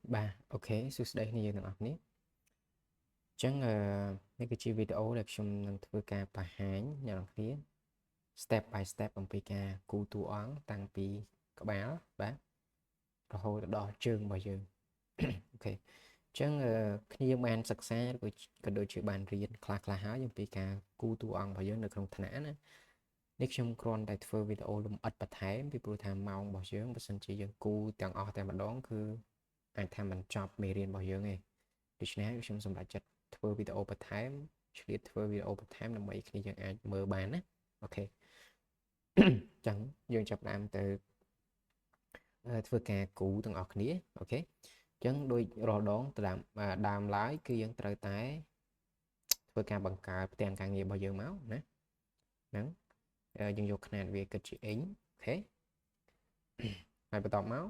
Ba, ok,សួស្តីគ្នាយើងទាំងអស់គ្នាអញ្ចឹងនេះគឺជាវីដេអូដែលខ្ញុំនឹងធ្វើការបង្ហាញអ្នកនរគ្នា step by step អំពីការគូរតួអង្គតាំងពីក្បាលបាទរហូតដល់ជើងរបស់យើងអូខេអញ្ចឹងគ្នាបានសិក្សាឬក៏ដូចជាបានរៀនខ្លះហើយអំពីការគូរតួអង្គរបស់យើងនៅក្នុងថ្នាក់ណានេះខ្ញុំគ្រាន់តែធ្វើវីដេអូលម្អិតបន្ថែមពីព្រោះថាម៉ោងរបស់យើងបើសិនជាយើងគូរទាំងអស់តែម្ដងគឺអាចថាមិនចប់មេរៀនរបស់យើងទេដូច្នេះខ្ញុំសម្រេចចិត្តធ្វើវីដេអូបន្ថែមឆ្លៀតធ្វើវីដេអូបន្ថែមដើម្បីគ្នាយើងអាចមើលបានណាអូខេអញ្ចឹងយើងចាប់ផ្ដើមទៅធ្វើការគូរទាំងអស់គ្នាអូខេអញ្ចឹងដូចរាល់ដងដើមឡើយគឺយើងត្រូវតែធ្វើការបង្កើតផ្ទាំងការងាររបស់យើងមកណាហ្នឹងយើងយកຂະຫນាតវាគិតជា inch អូខេហើយបន្ទាប់មក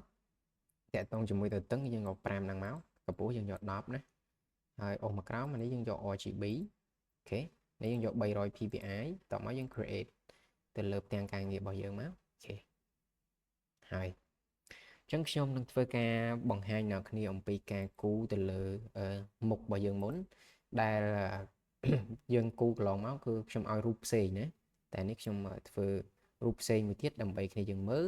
តាក់ទងជាមួយទៅតឹងយើងយក5ហ្នឹងមកកម្ពស់យើងយក10ណាហើយអុសមកក្រោមនេះយើងយក RGB អូខេនេះយើងយក300 ppi បន្ទាប់មកយើង create ទៅលើផ្ទាំងការងាររបស់យើងមកអូខេហើយអញ្ចឹងខ្ញុំនឹងធ្វើការបង្ហាញដល់គ្នាអំពីការគូរទៅលើមុខរបស់យើងមុនដែលយើងគូរកន្លងមកគឺខ្ញុំឲ្យរូបផ្សេងណាតែនេះខ្ញុំធ្វើរូបផ្សេងមួយទៀតដើម្បីគ្នាយើងមើល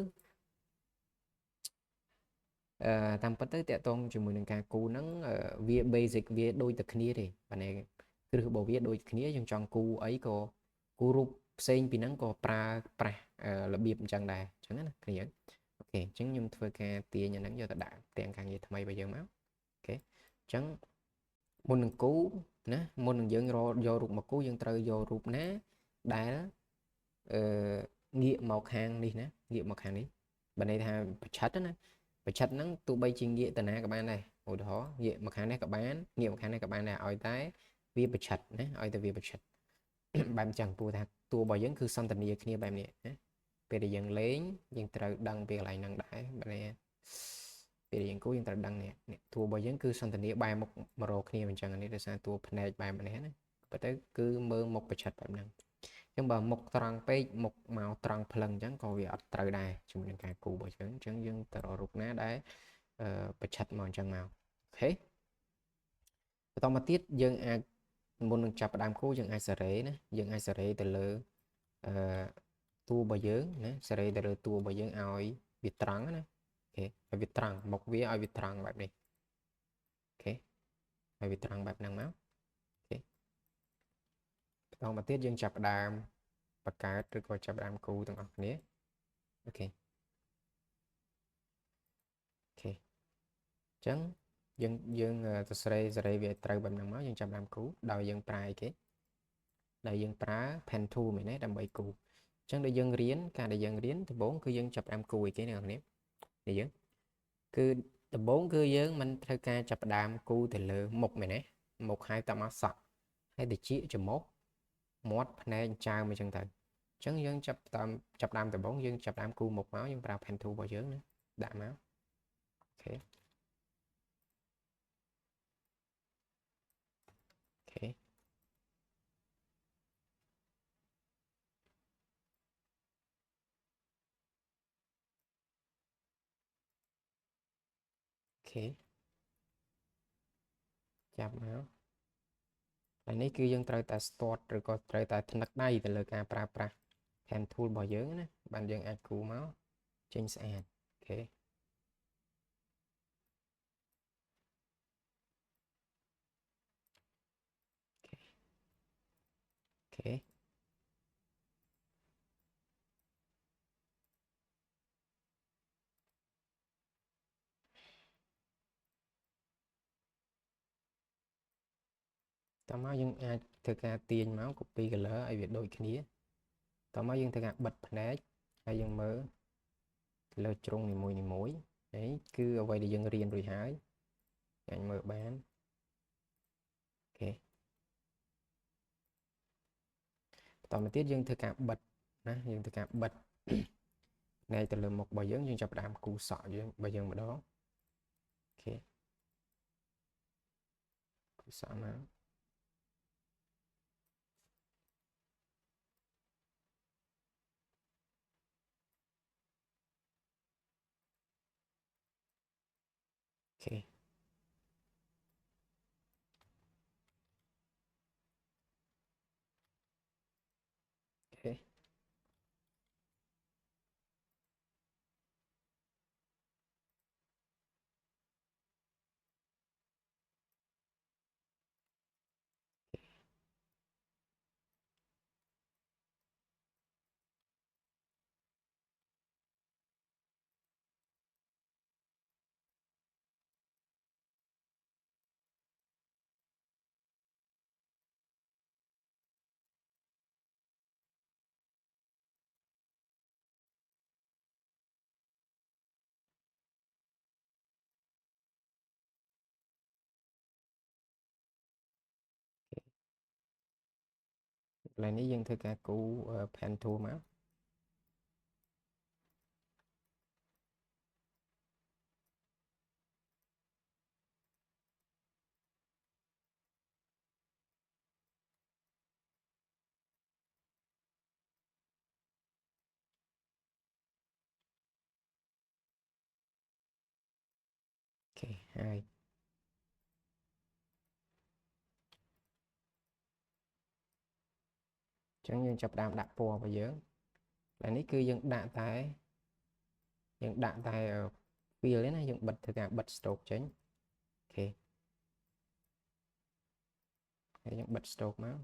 តាមពិតទៅតាក់ទងជាមួយនឹងការគូរហ្នឹងវា basic វាដូចតែគ្នាទេបាទគ្រឹះរបស់វាដូចគ្នាយើងចង់គូរអីក៏គូររូបផ្សេងពីហ្នឹងក៏ប្រើប្រាស់របៀបអញ្ចឹងដែរអញ្ចឹងណាគ្នាអូខេអញ្ចឹងខ្ញុំធ្វើការទាញអាហ្នឹងយកទៅដាក់ផ្ទាំងការងារថ្មីរបស់យើងមកអូខេអញ្ចឹងមុននឹងគូរណាមុននឹងយើងយករូបមកគូរយើងត្រូវយករូបណាដែលងាកមកខាងនេះណាងាកមកខាងនេះបើន័យថាប្រឆិតណាប្រឆិតហ្នឹងទោះបីជាងាកទៅណាក៏បានដែរឧទាហរណ៍ងាកមកខាងនេះក៏បានងាកមកខាងនេះក៏បានដែរឲ្យតែវាប្រឆិតណាឲ្យតែវាប្រឆិតបែបអញ្ចឹងព្រោះថាតួរបស់យើងគឺសន្ទនាគ្នាបែបនេះណាពេលដែលយើងលេងយើងត្រូវដឹងពីកន្លែងហ្នឹងដែរបែបនេះពេលដែលយើងគូយើងត្រូវដឹងនេះតួរបស់យើងគឺសន្ទនាបែរមុខមករកគ្នាអញ្ចឹងនេះដោយសារតួភ្នែកបែបនេះណាប៉ុន្តែគឺមើលមុខប្រឆិតបែបហ្នឹងអញ្ចឹងបើមុខត្រង់ពេកមុខមកត្រង់ភ្លឹងអញ្ចឹងក៏វាអត់ត្រូវដែរជាមួយនឹងការគូរបស់យើងអញ្ចឹងយើងទៅរករូបណាដែលប្រឆិតមកអញ្ចឹងមកអូខេបន្តមកទៀតយើងអាចមុននឹងចាប់ផ្ដើមគូយើងអាចសេរីណាយើងអាចសេរីទៅលើអឺតួរបស់យើងណាសេរីទៅលើតួរបស់យើងឲ្យវាត្រង់ណាអូខេឲ្យវាត្រង់មុខវាឲ្យវាត្រង់បែបនេះអូខេឲ្យវាត្រង់បែបហ្នឹងមកអូខេបន្តមកទៀតយើងចាប់ផ្ដើមបង្កើតឬក៏ចាប់ផ្ដើមគូទាំងអស់គ្នាអូខេអូខេអញ្ចឹងយើងទៅសេរីវាត្រូវបែបហ្នឹងមកយើងចាប់ផ្ដើមគូដោយយើងប្រើអីគេដោយយើងប្រើ pen tool មែនទេដើម្បីគូអញ្ចឹងដែលយើងរៀនការដែលយើងរៀនដំបូងគឺយើងចាប់ផ្ដើមគូអីគេអ្នកនរនេះយើងគឺដំបូងគឺយើងមិនត្រូវការចាប់ផ្ដើមគូទៅលើមុខមែនទេមុខហើយតមកសក់ហើយតិចច្រមុះមាត់ភ្នែកចើមអញ្ចឹងទៅអញ្ចឹងយើងចាប់ដើមដំបូងយើងចាប់ដើមគូមុខមកយើងប្រើ pen tool របស់យើងណាដាក់មកអូខេអូខេអូខេចាប់មកហើយនេះគឺយើងត្រូវតែ start ឬក៏ត្រូវតែថ្នឹកដៃទៅលើការប្រើប្រាស់ pen tool របស់យើងណាបានយើងអាចគូមកចេញស្អាតអូខេអូខេតមកយើងអាចធ្វើការទាញមក copy color ឲ្យវាដូចគ្នាតមកយើងធ្វើការបិទភ្នែកហើយយើងមើលលើជ្រុងនីមួយហើយគឺអ្វីដែលយើងរៀនរួចហើយអាចមើលបានអូខេបន្តមកទៀតយើងធ្វើការបិទណាយើងធ្វើការបិទភ្នែកទៅលើមុខរបស់យើងចាប់ផ្ដើមគូសក់យើងរបស់យើងម្ដងអូខេគូសក់មកអូខេ lại ní dân thưa cả cú pen tool máu ok 2 chẳng dân chập đam đặt bò và dưỡng lại ní cứ dân đạn tại field đấy này dân bật thưa cả bật stroke chính ok để dân bật stroke máu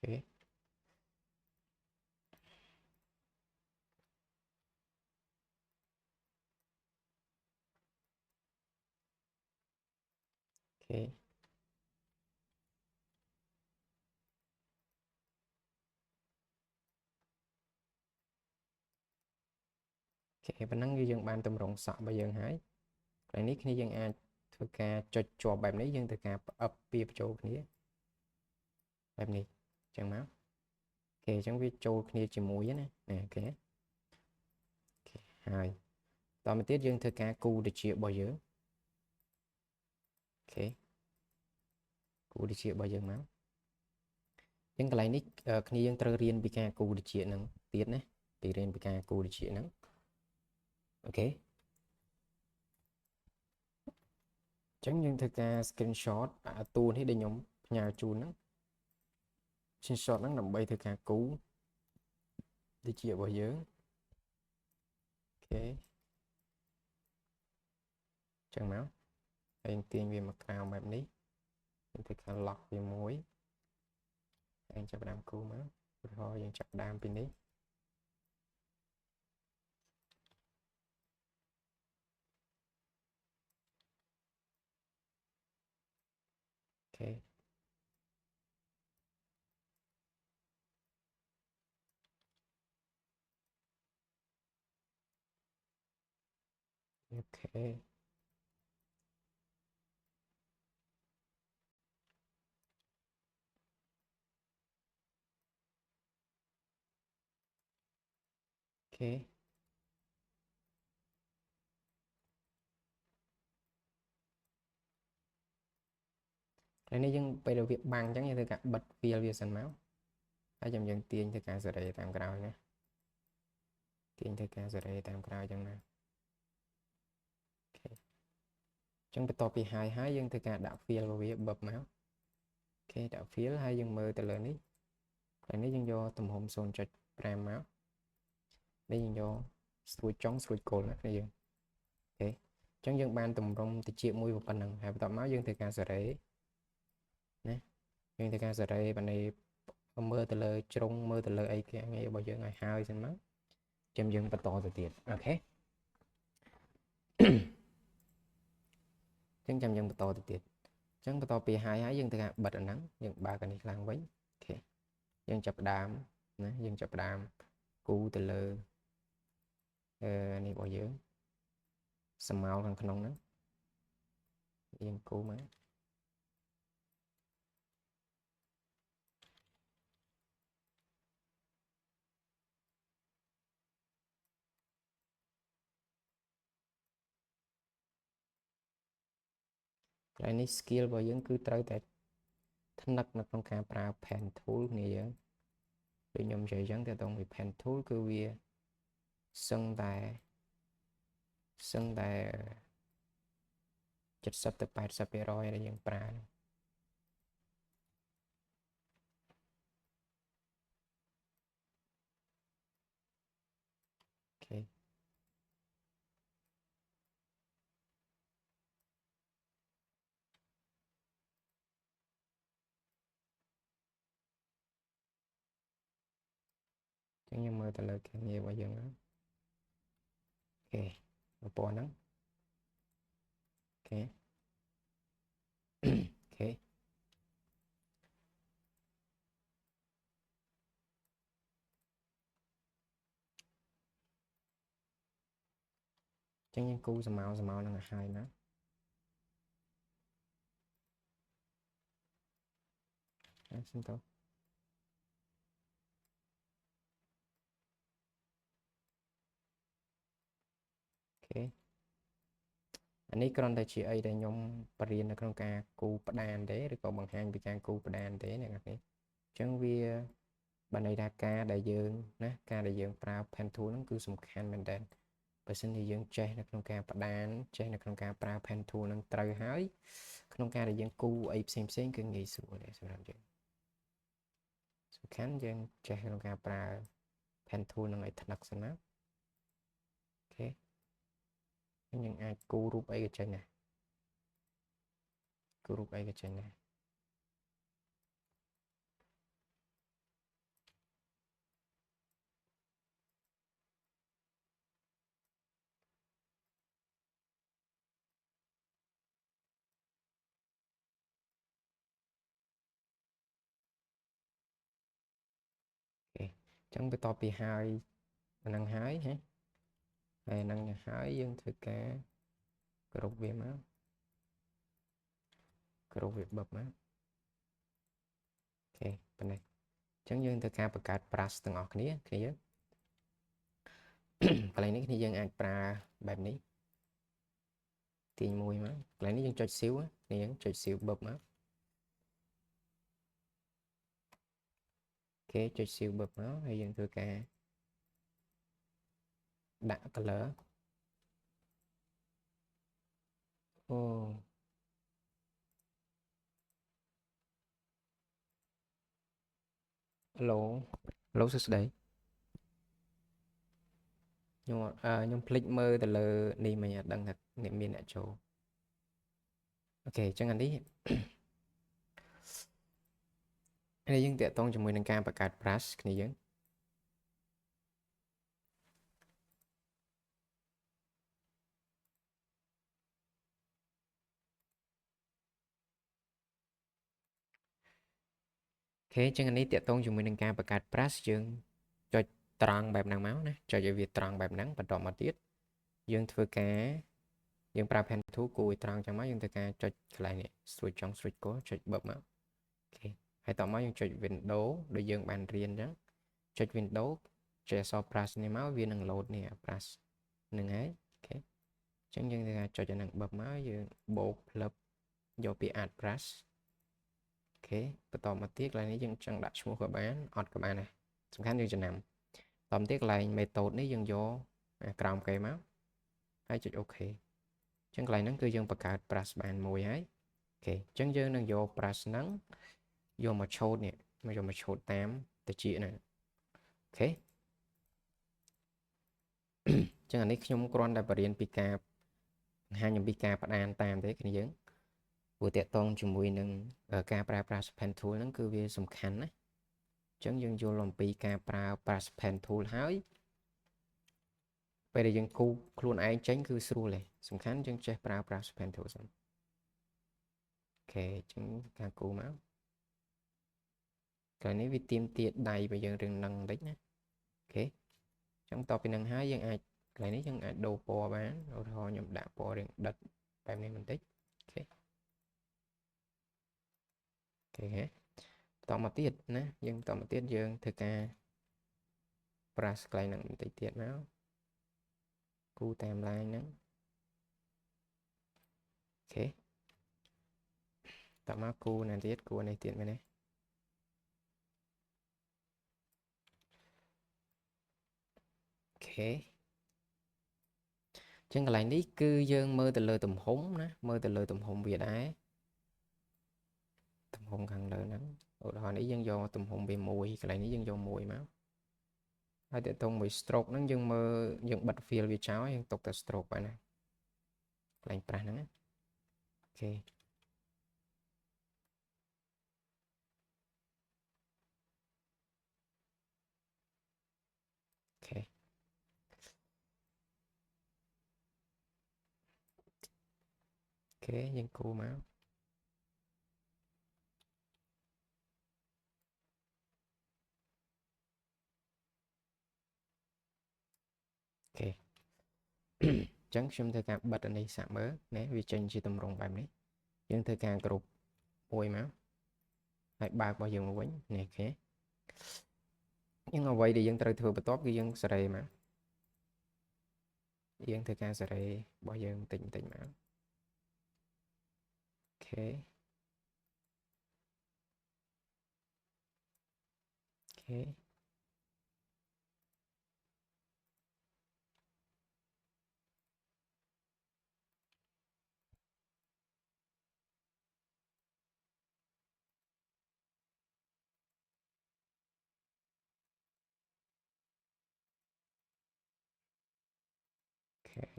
ok ok ok và nắng như dân ban tầm rộng sọ bây giờ hãy lại ní khi dân ai thưa cả cho bài này dân thưa cả up bia chỗ kia bài này chẳng máu ok chẳng biết chỗ kia chỉ mũi nè nè ok ok 2 ต่อมาទៀតយើងធ្វើការគូតិចរបស់យើងអូខេគូតិចរបស់យើងមកអញ្ចឹងកន្លែងនេះគ្នាយើងត្រូវរៀនពីការគូតិចហ្នឹងទៀតណាពីរៀនពីការគូតិចហ្នឹងអូខេអញ្ចឹងយើងធ្វើការ screenshot អាទូនេះដែលខ្ញុំផ្ញើជូនហ្នឹង screenshot ហ្នឹងដើម្បីធ្វើការគូតិចរបស់យើងអូខេអញ្ចឹងមកហើយទាញវាមកក្រៅបែបនេះយើងធ្វើការ lock វាមួយហើយចាប់ផ្ដើមគូមកឧទាហរណ៍យើងចាប់ផ្ដើមពីនេះអូខេអូខេអូខេហើយនេះយើងពេលវាបាំងអញ្ចឹងយើងធ្វើការបិទ field វាសិនមកហើយយើងទាញធ្វើការសេរីតាមក្រោយណាទាញធ្វើការសេរីតាមក្រោយអញ្ចឹងណាអូខេអញ្ចឹងបន្ទាប់ពីហើយយើងធ្វើការដាក់ field របស់វាបឹបមកអូខេដាក់ field ហើយយើងមើលទៅលើនេះហើយនេះយើងយកទំហំ 0.5 មកនេះយើងយកស្រួចចុងស្រួចគល់ណាគ្នាយើងអូខេអញ្ចឹងយើងបានតម្រុំតិចមួយប៉ុណ្ណឹងហើយបន្ទាប់មកយើងធ្វើការសេរីណាយើងធ្វើការសេរីបាននេះមើលទៅលើជ្រុងមើលទៅលើអីគេងាររបស់យើងឲ្យហើយសិនមកចាំយើងបន្តទៅទៀតអូខេអញ្ចឹងចាំយើងបន្តទៅទៀតអញ្ចឹងបន្តពីហើយយើងធ្វើការបិទអាហ្នឹងយើងបើកអានេះឡើងវិញអូខេយើងចាប់ផ្ដើមណាយើងចាប់ផ្ដើមគូទៅលើនេះរបស់យើងស្មៅខាងក្នុងហ្នឹងយើងគូមកហើយនេះ skill របស់យើងគឺត្រូវតែថ្នឹកនៅក្នុងការប្រើ pen tool គ្នាយើងដូចខ្ញុំនិយាយអញ្ចឹងទៅដល់ pen tool គឺវាសឹងតែ70 ទៅ 80% ដែលយើងប្រើអូខេអញ្ចឹងខ្ញុំមើលទៅលើការងាររបស់យើងអូខេពណ៌ហ្នឹងអូខេអូខេ chẳng những cú sầm màu là hai nó xin tao ok anh ấy còn đây chị ấy đây nhóm bariên là con ca cú đàn đấy rồi còn bằng hàng bị ca cú đàn đấy này các chẳng vì bạn này đã ca đại dương nè ca đại dương pra pen thu nó cứ sum khan mình đen bởi xin thì dương chơi là con ca đàn chơi là con ca pra pen thu nó trời hái con ca đại dương cú ấy xem cứ nghĩ sủa để xem làm gì sum khan dương chơi con ca pra pen thu nó ấy thật đặc sắc lắm ok nhưng ai cú rúp ấy cái chơi này cú rúp ấy cái chơi này ok chẳng bị to bị hai năng hái hả hay năng hái dương thực ca group về má group về bập má ok bên này chẳng dương thực ca bật card plus từng ngọt này kia cái này thì dương ăn praแบบนี้ตีมวยมั้งcái này dương cho xíu á này dương cho xíu bập má ok cho xíu bập má hay dương thực ca đã cái lỡ ô lỗ lỗ sức đấy nhưng mà nhưng click mơ từ lờ đi mà nhà đăng thật niệm miền ở chỗ ok chẳng hạn đi đây dương tiện tông cho mười nâng cao và card plus này dương ok chẳng hạn đi tiện tông cho mười nâng cao và card plus dương cho trònแบบnắng máu nè cho việc trònแบบnắng và tròn mà tiết dương thưa cá dương pra pen thú cùi tròn trong máu dương thưa cá cho lại nè switch trong switch cố cho bập máu ok hay tỏ máu dương cho Windows để dương bàn riêng đó cho Windows cho so plus này máu viên năng load nè plus nâng ấy ok chẳng dương thưa cá cho năng bập máu dương bộ club do bị add plus ok và tỏ mà tiết lại này dương chẳng đặt mua của bán ọt của bạn này sẵn khán dương cho nằm tóm tiết lại method này dương vô còng cái máu hay chụp ok chẳng lại nó cứ dương bật cả plus bàn mùi ấy ok chẳng dương đang vô plus nắng vô mà chốt nè mà vô mà chốt 8 từ chị này ok chẳng hạn nàyខ្ញុំគ្រាន់តែបរៀនពីការបង្ហាញអំពីការផ្ដានតាមទេគ្នាយើងព្រោះតកតងជាមួយនឹងការប្រើប្រាស់ pen tool ហ្នឹងគឺវាសំខាន់ណាអញ្ចឹងយើងយល់អំពីការប្រើប្រាស់ pen tool ហើយពេលដែលយើងគូខ្លួនឯងចេញគឺស្រួលទេសំខាន់យើងចេះប្រើប្រាស់ pen tool សិនអូខេអញ្ចឹងការគូមកកន្លែងនេះវាទៀមទាដៃបើយើងរឿងនឹងបន្តិចណាអូខេអញ្ចឹងតទៅពីនឹងហើយយើងអាចកន្លែងនេះយើងអាចដូរពណ៌បានឧទាហរណ៍ខ្ញុំដាក់ពណ៌រឿងដិតបែបនេះបន្តិចអូខេអូខេបន្តមកទៀតណាយើងបន្តមកទៀតយើងធ្វើការប្រាស់កន្លែងហ្នឹងបន្តិចទៀតមកគូតាម line ហ្នឹងអូខេតមកគូណាទៀតគូនេះទៀតមែនទេអូខេចឹងកន្លែងនេះគឺយើងមើលទៅលើទំហំណាមើលទៅលើទំហំវាដែរទំហំខាងលើហ្នឹងឧទាហរណ៍នេះយើងយកទំហំវា1កន្លែងនេះយើងយក1មកហើយតើតងមួយ stroke ហ្នឹងយើងមើលយើងបិទ fill វាចោលយើងទុកតែ stroke បានណាកន្លែងប្រាស់ហ្នឹងអូខេអូខេអូខេយើងគូមកអូខេ chẳng chúng tôi cả bật ở đây sạc mớ nè vì tranh chỉ tầm rộng bài này nhưng tôi cả group ôi máu hãy ba bao giờ mà quánh nè khé nhưng mà vậy thì dân trời thừa bật top cái dân sợi mà dân tôi cả sợi bao giờ tỉnh tỉnh máu ok ok ok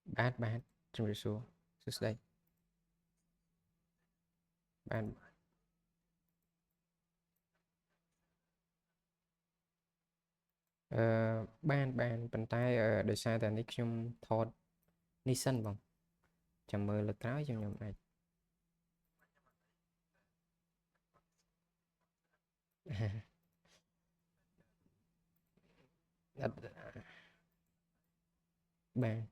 bát trong rìa xuống đây bạn bàn tay ở đời xa tại nick trong thọt Nissan vòng chầm mơ lực cáo trong nhóm này bàn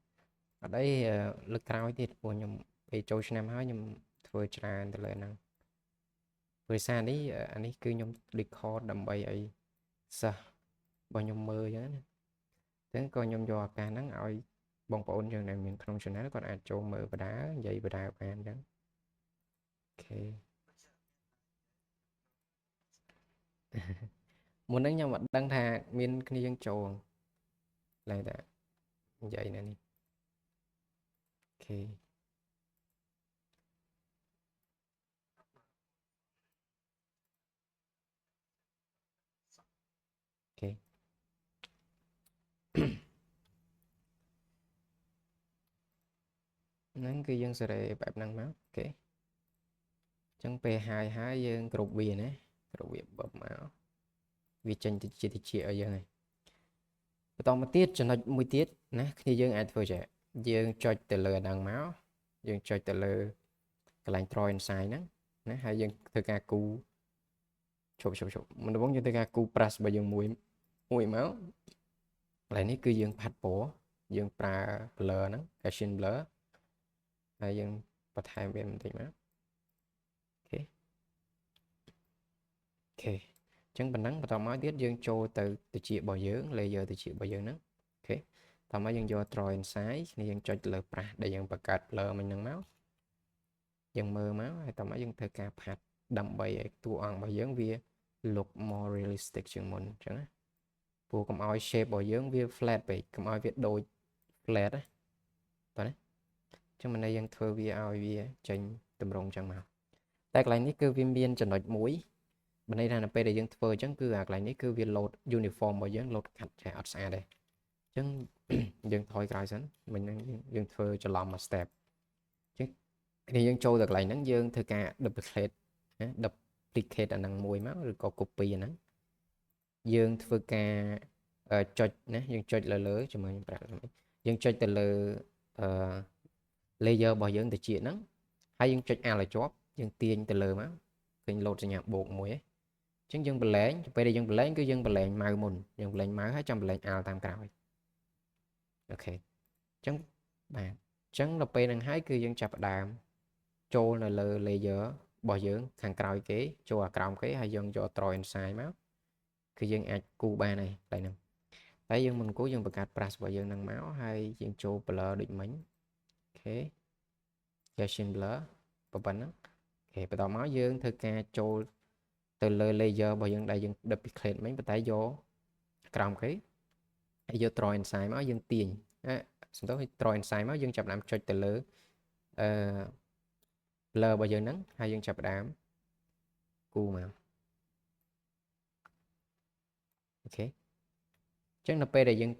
ở đây lực cáo thì của nhóm về châu Nam hóa nhóm vừa tràn từ lời năng vừa xa đấy anh ấy cứ nhóm record đầm bay ấy sao bao nhóm mơ nhá thế coi nhóm dò cả nắng oi bong bồn như này mình không cho nó còn ai châu mơ và đá dậy và đá bàn đó ok muốn đánh nhau mà đăng thà miền kia dân châu lại đã vậy nè ok ok nắng kia dân sẽ để bẹp năng máu ok chẳng P2 hai dân group bìa nè group bìa bập máu vì tranh thì chỉ ở dân nàyตอนมาติดចំណុចមួយទៀតណាគ្នាយើងអាចធ្វើចេះយើងចុចទៅលើដងមកយើងចុចទៅលើកន្លែង draw inside ហ្នឹងណាហើយយើងធ្វើការគូឈប់មិនដំបូងយើងធ្វើការគូ brush របស់យើងមួយមកកន្លែងនេះគឺយើងផាត់ពណ៌យើងប្រើ blur ហ្នឹង Gaussian blur ហើយយើងបន្ថែមវាបន្តិចមកអូខេចឹងប៉ុណ្ណឹងបន្តមកទៀតយើងចូលទៅតិចរបស់យើង layer តិចរបស់យើងហ្នឹងអូខេតោះមកយើងយក draw inside នេះយើងចុចលើ brush ដែលយើងបង្កើត blur មិញហ្នឹងមកយើងមើលមកហើយតោះមកយើងធ្វើការផាត់ដើម្បីឲ្យតួអង្គរបស់យើងវា look more realistic ជាងមុនអញ្ចឹងណាព្រោះកុំឲ្យ shape របស់យើងវា flat ពេកកុំឲ្យវាដូច flat ណាតោះណាចឹងមិនន័យយើងធ្វើវាឲ្យវាចេញតម្រង់ចឹងមកតែកន្លែងនេះគឺវាមានចំណុចមួយបើន័យថានៅពេលដែលយើងធ្វើអញ្ចឹងគឺអាកន្លែងនេះគឺវា load uniform របស់យើង load កាត់ចេះអត់ស្អាតទេអញ្ចឹងយើងថយក្រោយសិនមិញហ្នឹងយើងធ្វើច្រឡំមួយ step អញ្ចឹងគ្នាយើងចូលទៅកន្លែងហ្នឹងយើងធ្វើការ duplicate ណា duplicate អាហ្នឹងមួយមកឬក៏ copy អាហ្នឹងយើងធ្វើការចុចណាយើងចុចលើជាមួយខ្ញុំប្រាប់យើងចុចទៅលើlayer របស់យើងទៅជាហ្នឹងហើយយើងចុច Alt ឲ្យជាប់យើងទាញទៅលើមកឃើញ load សញ្ញាបូកមួយអញ្ចឹងយើងបលែងពេលដែលយើងបលែងគឺយើងបលែងម៉ៅមុនយើងបលែងម៉ៅហើយចាំបលែង Alt តាមក្រោយអូខេអញ្ចឹងបាទអញ្ចឹងដល់ពេលហ្នឹងហើយគឺយើងចាប់ផ្ដើមចូលនៅលើ layer របស់យើងខាងក្រោយគេចូលអាក្រោមគេហើយយើងយក draw inside មកគឺយើងអាចគូបានហើយកន្លែងហ្នឹងតែយើងមិនគូយើងបង្កើត brush របស់យើងហ្នឹងមកហើយយើងចូល blur ដូចមិញអូខេ Gaussian blur ប៉ុណ្ណឹងអូខេបន្តមកយើងធ្វើការចូលទៅលើ layer របស់យើងដែលយើង duplicate មិញប៉ុន្តែយកក្រោមគេហើយយក draw inside មកយើងទាញសំដៅឲ្យ draw inside មកយើងចាប់ផ្ដើមចុចទៅលើblur របស់យើងហ្នឹងហើយយើងចាប់ផ្ដើមគូមកអូខេអញ្ចឹងនៅពេលដែលយើង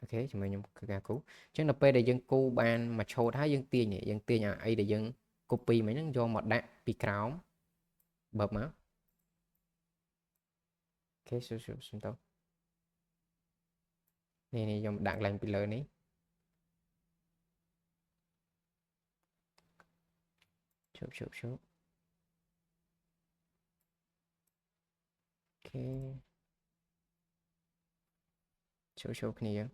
អូខេជាមួយខ្ញុំគឺការគូអញ្ចឹងនៅពេលដែលយើងគូបានមួយឆូតហើយយើងទាញអាអីដែលយើង copy មិញហ្នឹងយកមកដាក់ពីក្រោមបើមកអូខេសុំតោះនេះខ្ញុំដាក់ឡើងពីលើនេះជប់អូខេ show គ្នាយើង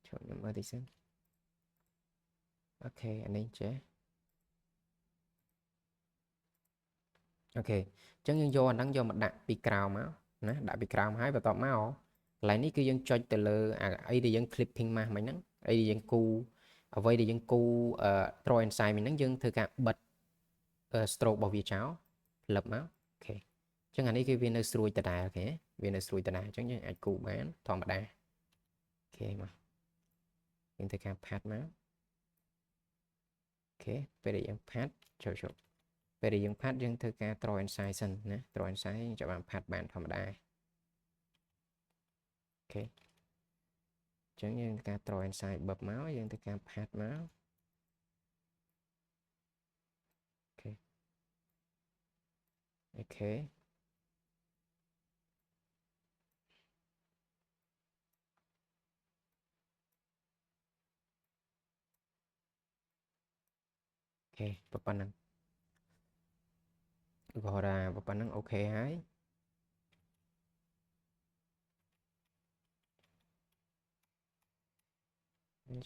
ចូលខ្ញុំមើលតិចសិនអូខេអានេះចេះអូខេអញ្ចឹងយើងយកអាហ្នឹងយកមកដាក់ពីក្រោមមកណាដាក់ពីក្រោមហើយបន្ទាប់មកកន្លែងនេះគឺយើងចុចទៅលើអីដែលយើង clipping mask មិញហ្នឹងអីដែលយើងគូអ្វីដែលយើងគូdraw inside មិញហ្នឹងយើងធ្វើការបិទstroke របស់វាចោលផ្លឹបមកអូខេអញ្ចឹងអានេះគឺវានៅស្រួយដដែលអូខេវានៅស្រួយដដែលអញ្ចឹងយើងអាចគូបានធម្មតាអូខេមកយើងធ្វើការផាត់មកអូខេពេលដែលយើងផាត់ចូលពេលដែលយើងផាត់យើងធ្វើការ draw inside សិនណា draw inside យើងចាប់បានផាត់បានធម្មតាអូខេអញ្ចឹងយើងធ្វើការ draw inside បឹបមកយើងធ្វើការផាត់មកអូខេប៉ុណ្ណឹងឧទាហរណ៍ប៉ុណ្ណឹងអូខេហើយនេះ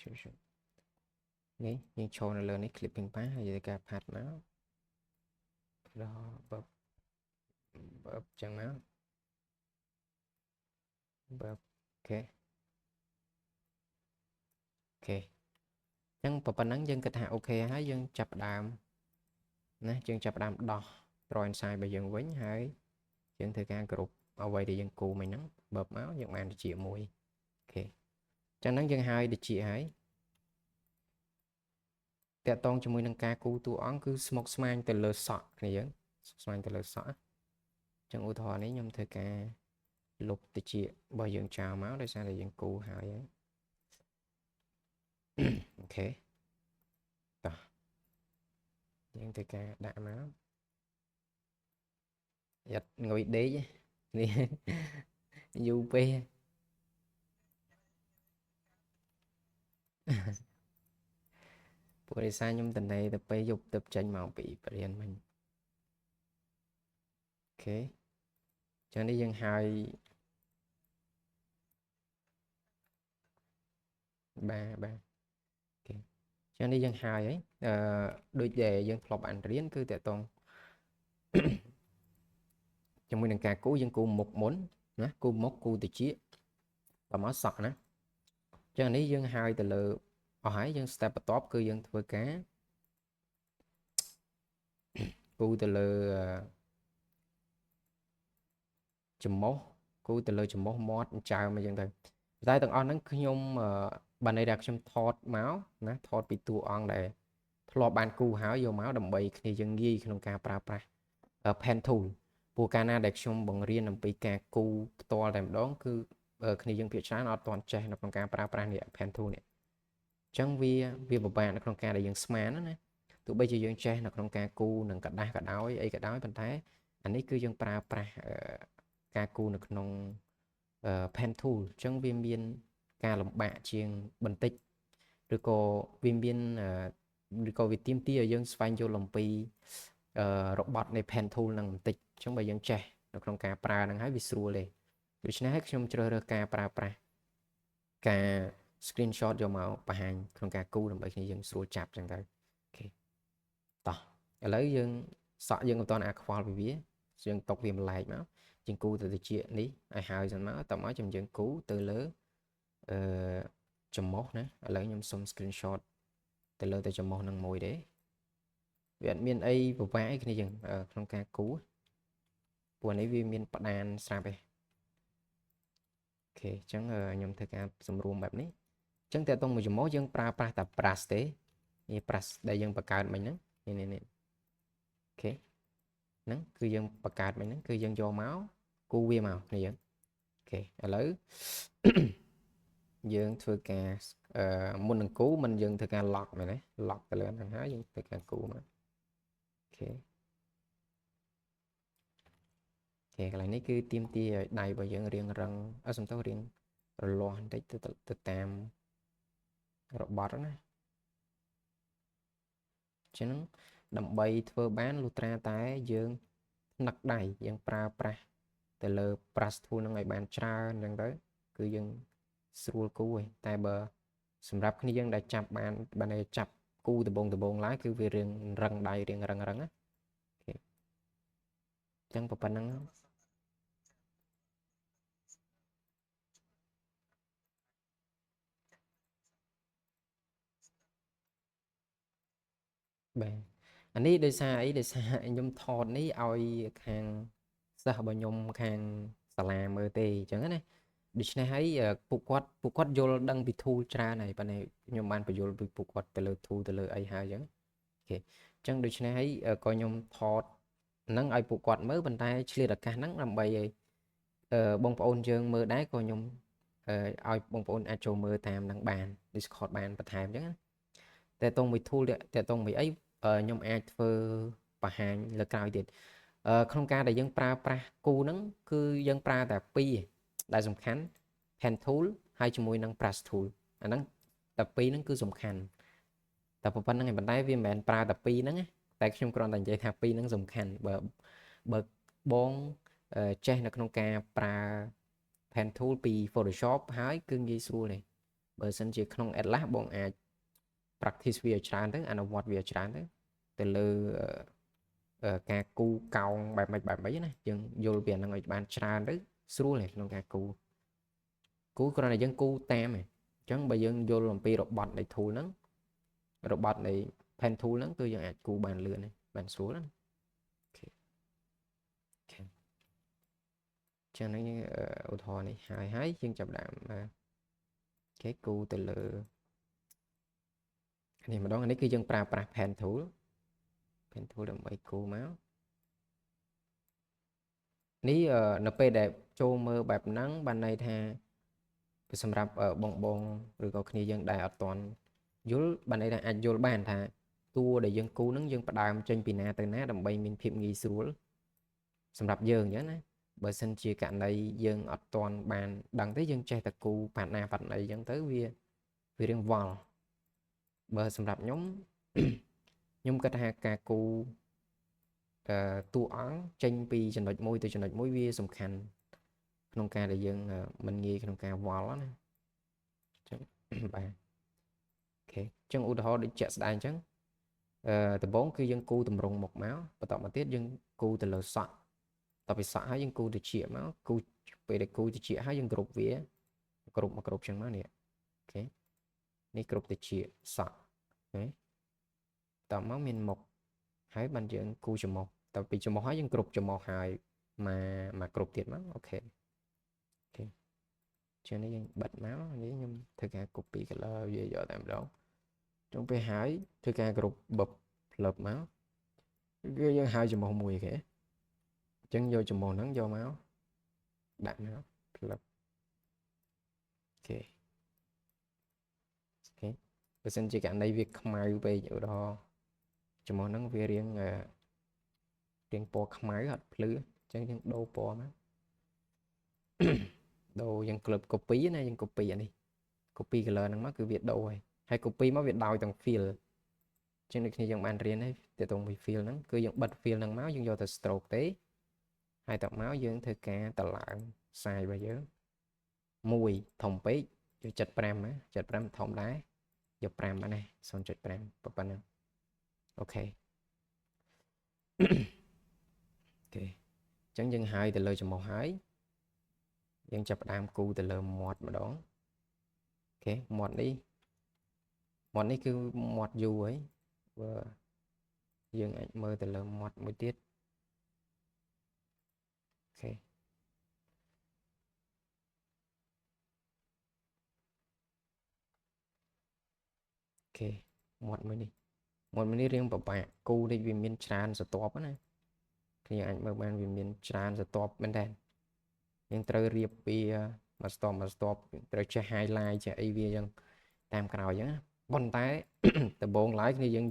យើងចូលនៅលើនេះ clipping path ហើយយើងការផាត់មកដល់បបចឹងមកបអូខេអញ្ចឹងប៉ុណ្ណឹងយើងគិតថាអូខេហើយយើងចាប់ដើមណាយើងចាប់ដើមដោះ draw inside របស់យើងវិញហើយយើងធ្វើការគ្រប់អ្វីដែលយើងគូមិញហ្នឹងបើមកយើងបានទៅជាមួយអូខេអញ្ចឹងហ្នឹងយើងហើយទៅជាហើយតកតងជាមួយនឹងការគូតួអង្គគឺស្មុកស្មាញទៅលើសក់គ្នាយើងស្មាញទៅលើសក់អញ្ចឹងឧទាហរណ៍នេះខ្ញុំធ្វើការលុបទៅជារបស់យើងចោលមកដោយសារតែយើងគូហើយអូខេតោះយើងធ្វើការដាក់មកយ៉ាត់ងុយដេកនេះយូរពេកពួករិសាខ្ញុំតនេទៅពេលយប់ទៅចេញមកពីបរិញ្ញាមិញអូខេចឹងនេះយើងហើយបាទអូខេចឹងនេះយើងហើយហើយដូចដែលយើងធ្លាប់អានរៀនគឺតកតងជាមួយនឹងការគូយើងគូមុខមុនណាគូមុខគូតិចដល់មកសក់ណាចឹងនេះយើងហើយទៅលើអស់ហើយយើង step បន្ទាប់គឺយើងធ្វើការគូទៅលើច្រមុះគូទៅលើច្រមុះមាត់ចើមអីចឹងទៅតែទាំងអស់ហ្នឹងខ្ញុំបានន័យថាខ្ញុំថតមកណាថតពីតួអង្គដែលធ្លាប់បានគូហើយយកមកដើម្បីគ្នាយើងងាយក្នុងការប្រើប្រាស់ pen tool ព្រោះកាលណាដែលខ្ញុំបង្រៀនអំពីការគូផ្ទាល់តែម្ដងគឺគ្នាយើងភាគច្រើនអត់ទាន់ចេះនៅក្នុងការប្រើប្រាស់នេះ pen tool នេះអញ្ចឹងវាពិបាកនៅក្នុងការដែលយើងស្មានណាទោះបីជាយើងចេះនៅក្នុងការគូនឹងกระดาษក៏ដោយអីក៏ដោយប៉ុន្តែអានេះគឺយើងប្រើប្រាស់ការគូនៅក្នុងpen tool អញ្ចឹងវាមានការលំបាកជាងបន្តិចឬក៏វាមានឬក៏វាទាមទារឲ្យយើងស្វែងយល់អំពីរបត់នៃ pen tool ហ្នឹងបន្តិចអញ្ចឹងបើយើងចេះនៅក្នុងការប្រើហ្នឹងហើយវាស្រួលទេដូច្នេះហើយខ្ញុំជ្រើសរើសការប្រើប្រាស់ការ screenshot យកមកបង្ហាញក្នុងការគូដើម្បីគ្នាយើងស្រួលចាប់អញ្ចឹងទៅអូខេតោះឥឡូវយើងសក់យើងមិនទាន់អាចខ្វល់ពីវាយើងຕົកវាម្លែកមកយើងគូទៅជានេះឲ្យហើយសិនមកតមកយើងគូទៅលើច្រមុះណាឥឡូវខ្ញុំសុំ screenshot ទៅលើទៅច្រមុះនឹងមួយទេវាអត់មានអីពិបាកអីគ្នាយើងក្នុងការគូព្រោះនេះវាមានផ្ដានស្រាប់ទេអូខេអញ្ចឹងខ្ញុំធ្វើការសម្រួមបែបនេះអញ្ចឹងតើតង់មួយច្រមុះយើងប្រើប្រាស់តែ brush ទេនេះ brush ដែលយើងបង្កើតមិញហ្នឹងនេះអូខេហ្នឹងគឺយើងបង្កើតមិញហ្នឹងគឺយើងយកមកគូវាមកគ្នាយើងអូខេឥឡូវយើងធ្វើការមុននឹងគូមិនយើងធ្វើការ lock មែនទេ lock ទៅលើហ្នឹងហើយយើងធ្វើការគូមកអូខេកន្លែងនេះគឺទាមទារឲ្យដៃរបស់យើងរៀងរឹងសំទោសរៀងរលាស់បន្តិចទៅតាមរបត់ណាចឹងដើម្បីធ្វើបានលុះត្រាតែយើងនឹកដៃយើងប្រើប្រាស់ទៅលើ brush tool ហ្នឹងឲ្យបានច្រើនអញ្ចឹងទៅគឺ គឺយើងស្រួលគូឯងតែបើសម្រាប់គ្នាយើងដែលចាប់បានតែចាប់គូដំបងឡើយគឺវារៀងរឹងដៃរៀងរឹងណាចឹងប៉ុណ្ណឹងបាទអានេះដោយសារអីដោយសារខ្ញុំថតនេះឲ្យខាងសិស្សរបស់ខ្ញុំខាងសាលាមើលទេអញ្ចឹងណាដូច្នេះហើយពួកគាត់យល់ដឹងពី tool ច្រើនហើយប៉ុន្តែខ្ញុំបានបញ្យល់ពីពួកគាត់ទៅលើ tool ទៅលើអីហើយអញ្ចឹងអូខេអញ្ចឹងដូច្នេះហើយក៏ខ្ញុំថតហ្នឹងឲ្យពួកគាត់មើលប៉ុន្តែឆ្លៀតឱកាសហ្នឹងដើម្បីឲ្យបងប្អូនយើងមើលដែរក៏ខ្ញុំឲ្យបងប្អូនអាចចូលមើលតាមនឹងបាន Discord បានបន្ថែមអញ្ចឹងណាតែតងមួយ tool តែតងមួយអីខ្ញុំអាចធ្វើបង្ហាញលើក្រោយទៀតក្នុងការដែលយើងប្រើប្រាស់គូហ្នឹងគឺយើងប្រើតែពីរដែលសំខាន់ pen tool ហើយជាមួយនឹង brush tool អាហ្នឹងតែពីរហ្នឹងគឺសំខាន់តែប៉ុណ្្នឹងឯងប៉ុន្តែវាមិនមែនប្រើតែពីរហ្នឹងទេតែខ្ញុំគ្រាន់តែនិយាយថាពីរហ្នឹងសំខាន់បើបងចេះនៅក្នុងការប្រើ pen tool ពី Photoshop ហើយគឺងាយស្រួលទេបើសិនជាក្នុង Atlas បងអាច practice វាច្រើនទៅអនុវត្តវាច្រើនទៅលើការគូកោងបែបម៉េចណាយើងយល់ពីអាហ្នឹងឲ្យបានច្រើនទៅស្រួលទេក្នុងការគូគ្រាន់តែយើងគូតាមឯងអញ្ចឹងបើយើងយល់អំពីរបត់នៃ tool ហ្នឹងរបត់នៃ pen tool ហ្នឹងគឺយើងអាចគូបានលឿនទេបានស្រួលណាចឹងហ្នឹងឧទាហរណ៍នេះហើយយើងចាប់ដើមគេគូទៅលើនេះម្ដងនេះគឺយើងប្រើប្រាស់ pen tool ដើម្បីគូមកនេះនៅពេលដែលចូលមើលបែបហ្នឹងបានន័យថាសម្រាប់បងឬក៏គ្នាយើងដែលអត់ទាន់យល់បានន័យថាអាចយល់បានថាតួដែលយើងគូហ្នឹងយើងផ្ដើមចេញពីណាទៅណាដើម្បីមានភាពងាយស្រួលសម្រាប់យើងអញ្ចឹងណាបើសិនជាករណីយើងអត់ទាន់បានដឹងទេយើងចេះតែគូប៉ាត់ណាប៉ាត់ណីអញ្ចឹងទៅវារៀងវល់បើសម្រាប់ខ្ញុំគិតថាការគូតួអង្គចេញពីចំណុចមួយទៅចំណុចមួយវាសំខាន់ក្នុងការដែលយើងមិនងាយក្នុងការវល់ណាអញ្ចឹងបាទអូខេអញ្ចឹងឧទាហរណ៍ដូចជាក់ស្ដែងអញ្ចឹងដំបូងគឺយើងគូតម្រង់មកបន្តមកទៀតយើងគូទៅលើសក់តទៅពីសក់ហើយយើងគូទៅជាមកគូពេលដែលគូទៅជាហើយយើងគ្រប់វាគ្រប់មកគ្រប់អញ្ចឹងមកនេះអូខេនេះគ្រប់ទៅជាសក់អូខេតមកមានមុខហើយបានយើងគូច្រមុះតពីច្រមុះហើយយើងគ្រប់ច្រមុះហើយមកគ្រប់ទៀតមកអូខេចឹងនេះយើងបិទមកនេះខ្ញុំធ្វើការ copy color វាយកតែម្ដងចុងពេលហើយធ្វើការគ្រប់បបផ្លឹបមកគឺយើងហើយច្រមុះមួយគេអញ្ចឹងយកច្រមុះហ្នឹងយកមកដាក់មកផ្លឹបអូខេបើសិនជាករណីវាខ្មៅពេកឧទាហរណ៍ច្រមុះហ្នឹងវារៀងពណ៌ខ្មៅអត់ភ្លឺអញ្ចឹងយើងដូរពណ៌មកដូរយើងក្លឹប copy ណាយើង copy អានេះ copy color ហ្នឹងមកគឺវាដូរហើយ copy មកវាដោយទាំង fill ចឹងដូចគ្នាយើងបានរៀនហើយទាក់ទងពី fill ហ្នឹងគឺយើងបិទ fill ហ្នឹងមកយើងយកទៅ stroke ទេហើយតមកយើងធ្វើការតម្លើង size របស់យើង1ធំពេកយក75ណា75ធំដែរយក5បានណា 0.5 ប៉ុណ្ណឹងអូខេអូខេអញ្ចឹងយើងហើយទៅលើច្រមុះហើយយើងចាប់ផ្ដើមគូទៅលើមាត់ម្ដងអូខេមាត់នេះគឺមាត់យូរហើយបើយើងអាចមើលទៅលើមាត់មួយទៀតអូខេមាត់មួយនេះរៀងពិបាកគូនេះវាមានច្រើនស្រទាប់ណាគ្នាអាចមើលបានវាមានច្រើនស្រទាប់មែនតើយើងត្រូវរៀបពីមួយស្ទប់ត្រូវចេះ highlight ចេះអីវាយ៉ាងតាមក្រោយអញ្ចឹងប៉ុន្តែដំបូងឡើយគ្នាយើង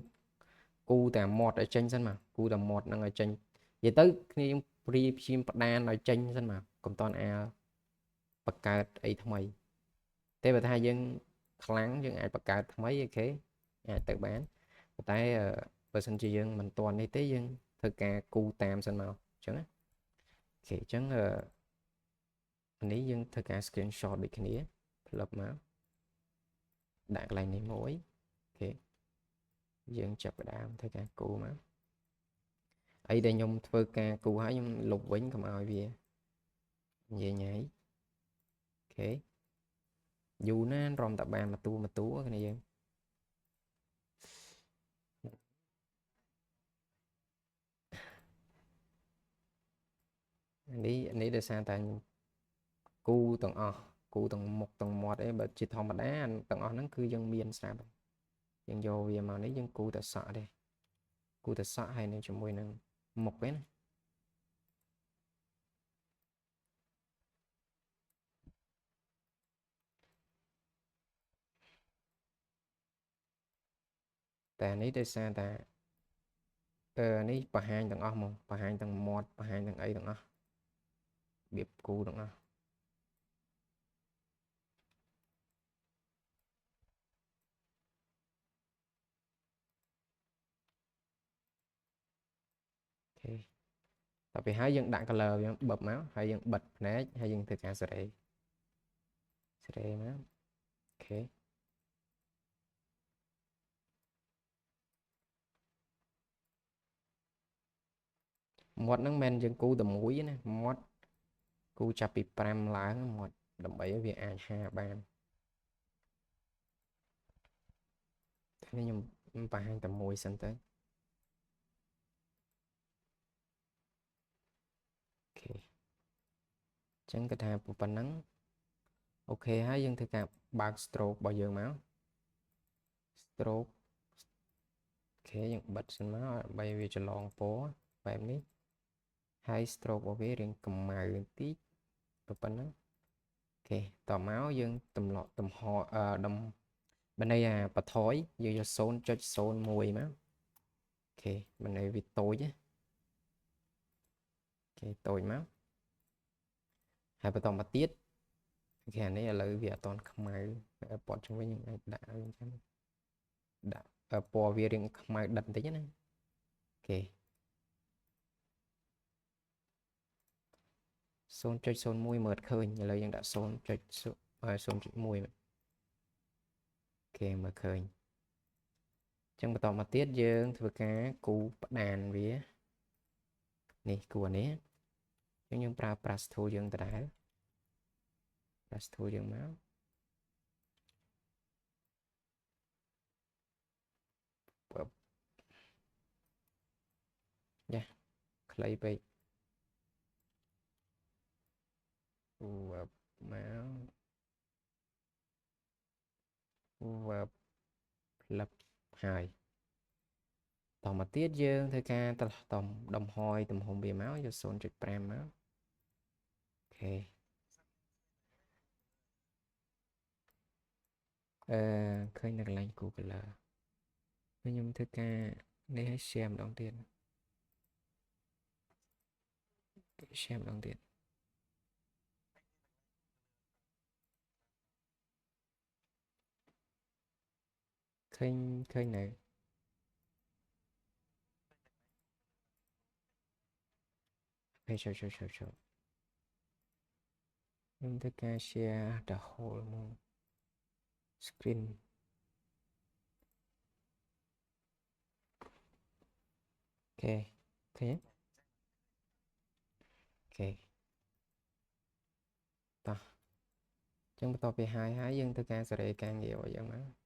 គូតែមាត់ឲ្យចេញសិនមកគូតែមាត់ហ្នឹងឲ្យចេញនិយាយទៅគ្នាយើងព្យាមផ្ដានឲ្យចេញសិនមកកុំតន់បង្កើតអីថ្មីតែបើថាយើងខ្លាំងយើងអាចបង្កើតថ្មីអូខេអាចទៅបានប៉ុន្តែបើសិនជាយើងមិនតន់នេះទេយើងធ្វើការគូតាមសិនមកអញ្ចឹងណាអូខេអញ្ចឹង នេះយើងធ្វើការ screenshot ដូចគ្នាផ្លឹបមកដាក់កន្លែងនេះមួយអូខេយើងចាប់ផ្ដើមធ្វើការគូមកអីដែលខ្ញុំធ្វើការគូហើយខ្ញុំលុបវិញកុំឲ្យវានិយាយញ៉ៃអូខេយូរណាស់រំតាបានមកទូគ្នាយើងនេះដោយសារតែគូទាំងអស់គូទាំងមុខទាំងមាត់អីបើជាធម្មតាទាំងអស់ហ្នឹងគឺយើងមានស្រាប់យើងយកវាមកនេះយើងគូតែសក់ទេគូតែសក់ហើយនឹងជាមួយនឹងមុខទេណាតែនេះដោយសារតែនេះបង្ហាញទាំងអស់មកបង្ហាញទាំងមាត់បង្ហាញទាំងអីទាំងអស់របៀបគូទាំងអស់អូខេដល់ពេលហើយយើងដាក់ color វាបឹបមកហើយយើងបិទភ្នែកហើយយើងធ្វើការសេរីមកអូខេមាត់ហ្នឹងមិនយើងគូតែមួយណាមាត់គូចាប់ពី5ឡើងមាត់ដើម្បីឲ្យវាអាចហាបាននេះខ្ញុំបង្ហាញតែមួយសិនទៅអូខេអញ្ចឹងគាត់ថាប៉ុណ្ណឹងអូខេហើយយើងធ្វើការបើក stroke របស់យើងមក stroke អូខេយើងបិទសិនមកដើម្បីវាច្រឡងពណ៌បែបនេះហើយ stroke របស់វារៀងកម្មៅបន្តិចប៉ុណ្ណឹងអូខេតមកយើងទំហំបណ្ណៃបថយយើងយក 0.01 មកអូខេបណ្ណៃវាតូចណាអូខេតូចមកហើយបន្តមកទៀតអូខេអានេះឥឡូវវាអត់តន់ខ្មៅពណ៌ជំវិញយើងអាចដាក់អញ្ចឹងដាក់ពណ៌វារៀងខ្មៅដិតបន្តិចណាអូខេ 0.01 មើលឃើញឥឡូវយើងដាក់ 0.1 អូខេមើលឃើញអញ្ចឹងបន្តមកទៀតយើងធ្វើការគូផ្ដានវានេះគូអានេះអញ្ចឹងយើងប្រើ brush tool យើងដដែល brush tool យើងមកយ៉ាខ្លីពេកមកផ្លឹបហើយតមកទៀតយើងធ្វើការដំហយទំហំវាមកយក 0.5 មកអូខេឃើញនៅកន្លែង Google ខ្ញុំធ្វើការនេះឲ្យ share ម្ដងទៀត share ម្ដងទៀតឃើញនៅហើយចូលខ្ញុំធ្វើការ share the whole screen អូខេឃើញអូខេតោះអញ្ចឹងបន្ទាប់ពីហើយយើងធ្វើការសេរីការងាររបស់យើងមក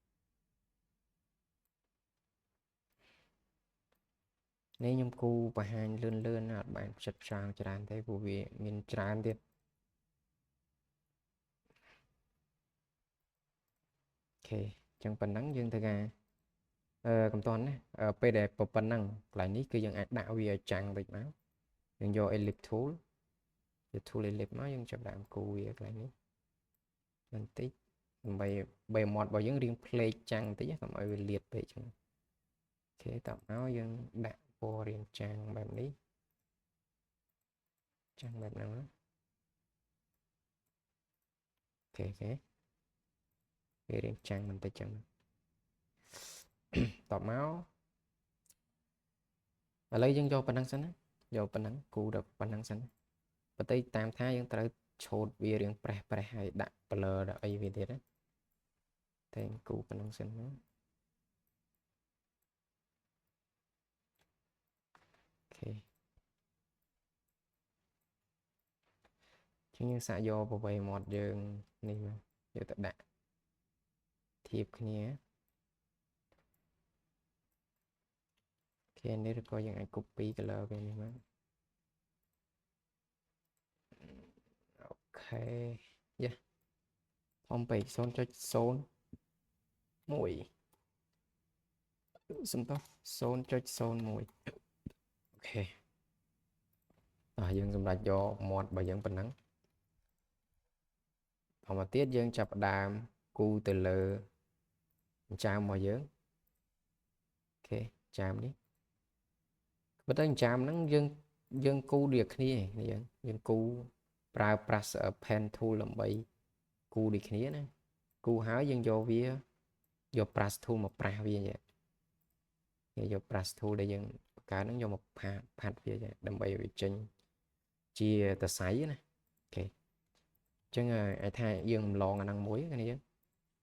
នេះខ្ញុំគូបង្ហាញលឿនអត់បានផ្ចិតផ្ចង់ច្រើនទេព្រោះវាមានច្រើនទៀតអូខេអញ្ចឹងប៉ុណ្ណឹងយើងធ្វើការកំតន់ណាពេលដែលប៉ុណ្ណឹងកន្លែងនេះគឺយើងអាចដាក់វាឲ្យចាំងវិញមកយើងយក ellipse tool យក tool ellipse មកយើងចាប់ដើមគូវាកន្លែងនេះបន្តិចដើម្បីបែមាត់របស់យើងរៀងផ្លេកចាំងបន្តិចកុំឲ្យវាលាតពេកចឹងអូខេតមកយើងដាក់ពណ៌រៀងចាំងបែបនេះចាំងបែបហ្នឹងអូខេវារៀងចាំងបន្តិចចឹងតមកឥឡូវយើងយកប៉ុណ្ណឹងសិនណាយកប៉ុណ្ណឹងគូដល់ប៉ុណ្ណឹងសិនបន្តិចតាមថាយើងត្រូវ ឆូតវារៀងប្រេះហើយដាក់ blur ដាក់អីវាទៀតណាតែគូប៉ុណ្ណឹងសិនណាអូខេជាងយើងសាកយកប្រវេមាត់យើងនេះមកយកទៅដាក់ធៀបគ្នាអូខេនេះឬក៏យើងអាច copy color វានេះមកអូខេយ៉ាធំពេក 0.01 សំដៅ 0.01 អូខេយើងសម្រាប់យកមាត់របស់យើងប៉ុណ្ណឹងបន្តមកទៀតយើងចាប់ផ្ដើមគូទៅលើចាមរបស់យើងអូខេចាមនេះបើទៅចាមហ្នឹងយើងគូដូចគ្នាយើងគូប្រើ brush pen tool ដើម្បីគូដូចគ្នាណាគូហើយយើងយកវាយក brush tool មកប្រាស់វាយក brush tool ដែលយើងបង្កើតហ្នឹងយកមកផាត់វាដើម្បីឲ្យវាចេញជាសរសៃណាអូខេអញ្ចឹងអាចថាយើងម្លងអាហ្នឹងមួយគ្នា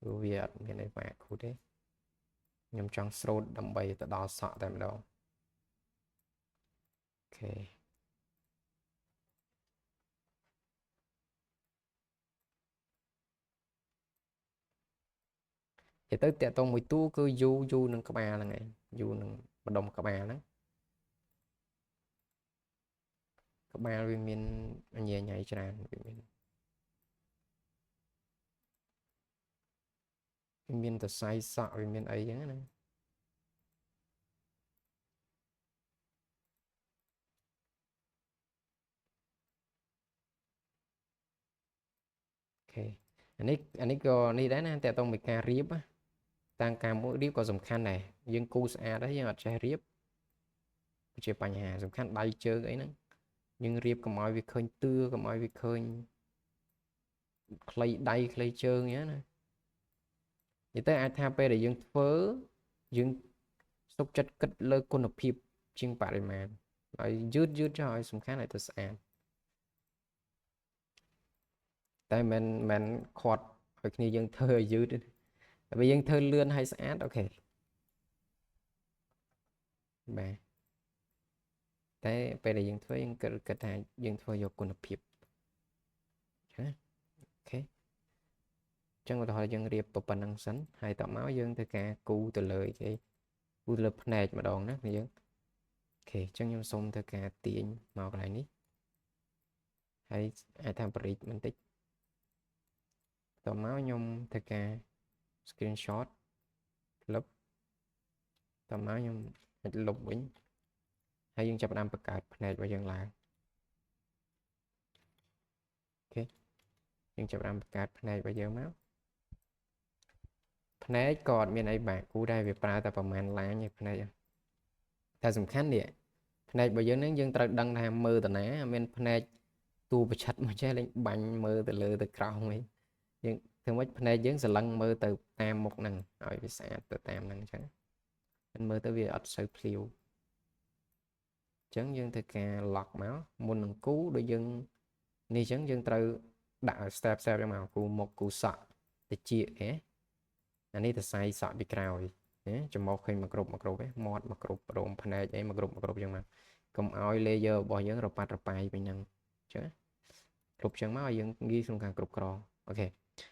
ព្រោះវាអត់មានអីបាក់គូទេខ្ញុំចង់ស្រោតដើម្បីទៅដល់សក់តែម្ដងអូខេទៅតាក់ទងមួយតួគឺយូនឹងក្បាលហ្នឹងឯងយូនឹងម្ដុំក្បាលហ្នឹងក្បាលវាមានអញ្ញាញ៉ៃច្រើនវាមានសរសៃសក់វាមានអីចឹងណាអូខេអានេះក៏នេះដែរណាតាក់ទងមួយការរៀបតាមការមួយរៀបក៏សំខាន់ដែរយើងគូស្អាតហើយយើងអត់ចេះរៀបជាបញ្ហាសំខាន់ដៃជើងអីហ្នឹងយើងរៀបកុំឲ្យវាឃើញតឿកុំឲ្យវាឃើញខ្លីដៃខ្លីជើងអញ្ចឹងណានិយាយទៅអាចថាពេលដែលយើងធ្វើយើងសុខចិត្តគិតលើគុណភាពជាងបរិមាណឲ្យយឺតចោលឲ្យសំខាន់ឲ្យទៅស្អាតតែមិនខាត់ឲ្យគ្នាយើងធ្វើឲ្យយឺតតែបើយើងធ្វើលឿនហើយស្អាតអូខេបាទតែពេលដែលយើងធ្វើយើងគិតថាយើងធ្វើយកគុណភាពណាអូខេចឹងឧទាហរណ៍យើងរៀបប៉ុណ្ណឹងសិនហើយតមកយើងធ្វើការគូទៅលើគេគូទៅលើភ្នែកម្ដងណាយើងអូខេចឹងខ្ញុំសូមធ្វើការទាញមកកន្លែងនេះហើយអាចថាបរិចបន្តិចតមកខ្ញុំធ្វើការ screenshot លុបតមកខ្ញុំអាចលុបវិញហើយយើងចាប់ផ្ដើមបង្កើតភ្នែករបស់យើងឡើងអូខេយើងចាប់ផ្ដើមបង្កើតភ្នែករបស់យើងមកភ្នែកក៏អត់មានអីបាក់គូដែរវាប្រើតែប្រមាណឡាញឯភ្នែកតែសំខាន់នេះភ្នែករបស់យើងហ្នឹងយើងត្រូវដឹងថាមើលតាណាមានភ្នែកតួប្រឆិតមកចេះលេងបាញ់មើលទៅលើទៅក្រោមវិញយើងធ្វើម៉េចភ្នែកយើងសឡឹងមើលទៅតាមមុខហ្នឹងឲ្យវាស្អាតទៅតាមហ្នឹងអញ្ចឹងមិនមើលទៅវាអត់សូវភ្លាវអញ្ចឹងយើងធ្វើការ lock មកមុននឹងគូដូចយើងនេះអញ្ចឹងយើងត្រូវដាក់ step ហ្នឹងមកគូមុខគូសក់តិចហ៎អានេះទៅសៃសក់ពីក្រោយចំមកឃើញមកគ្រប់មាត់មកគ្រប់រោមភ្នែកអីមកគ្រប់អញ្ចឹងមកកុំឲ្យ layer របស់យើងរប៉ាត់រប៉ាយពេញហ្នឹងអញ្ចឹងគ្រប់អញ្ចឹងមកឲ្យយើងងាយក្នុងការគ្រប់គ្រងអូខេអ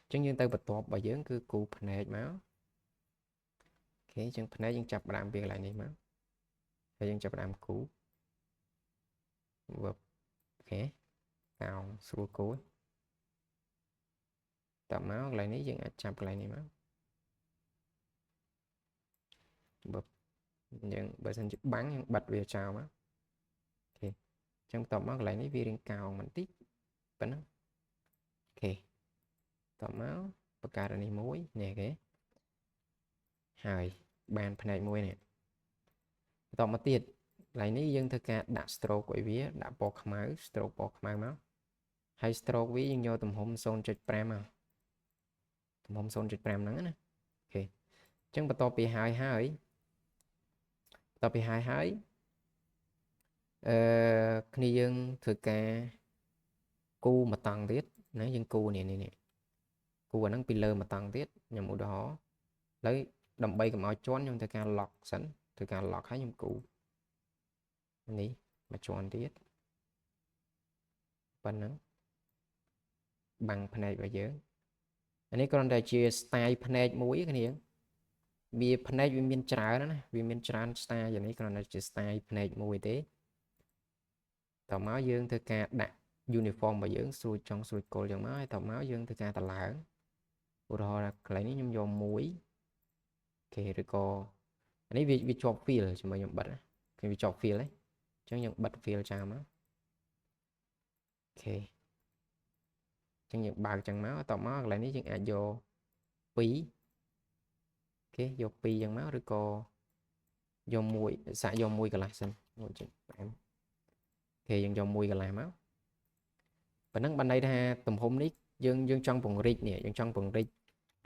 ញ្ចឹងយើងទៅបន្ទាប់របស់យើងគឺគូភ្នែកមកអូខេអញ្ចឹងភ្នែកយើងចាប់ផ្ដើមពីកន្លែងនេះមកហើយយើងចាប់ផ្ដើមគូអូខេកោងស្រួលគូតមកកន្លែងនេះយើងអាចចាប់កន្លែងនេះមកយើងបើសិនជាបាំងយើងបិទវាចោលមកអូខេអញ្ចឹងបន្ទាប់មកកន្លែងនេះវារៀងកោងបន្តិចប៉ុណ្ណឹងអូខេតមកបង្កើតអានេះមួយនេះគេហើយបានផ្នែកមួយនេះបន្តមកទៀតកន្លែងនេះយើងធ្វើការដាក់ stroke ឲ្យវាដាក់ពណ៌ខ្មៅ stroke ពណ៌ខ្មៅមកហើយ stroke វាយើងយកទំហំ 0.5 មកទំហំ 0.5 ហ្នឹងណាអូខេអញ្ចឹងបន្ទាប់ពីហើយគ្នាយើងធ្វើការ cú mà tăng tiết nãy dân cú nè cú ở nắng pillar mà tăng tiết nhằm mũ đó lấy đầm bay cầm áo chón nhưng thời gian lọt sẵn thời gian lọt hai nhầm cú này mà chọn tiết bên nắng bằng phần này và dưới anh ấy còn đây chia style phần này mũi cái này vì phần này vì miền trái đó này vì miền trái style vậy này còn là chia style phần này mũi thế tàu máu dương thời gian đặt uniform và dưỡng xuôi trong xuôi cô dòng máu tàu máu dương thời gian tàu lãng rồi là lấy những nhôm dòng mũi kể rồi cô anh ấy vì chọc fill cho mình bật cái vì chọc fill ấy chẳng những bật fill cho máu ok chẳng những bạc chẳng máu tàu máu lại ní chẳng vô phí ok vô phí chẳng máu rồi cô vô mùi xả vô mùi cả lại xem ok dần vô mùi cả lại máu và nắng ban đây ha tùm hôm nít dương trong vùng rít nè dương trong vùng rít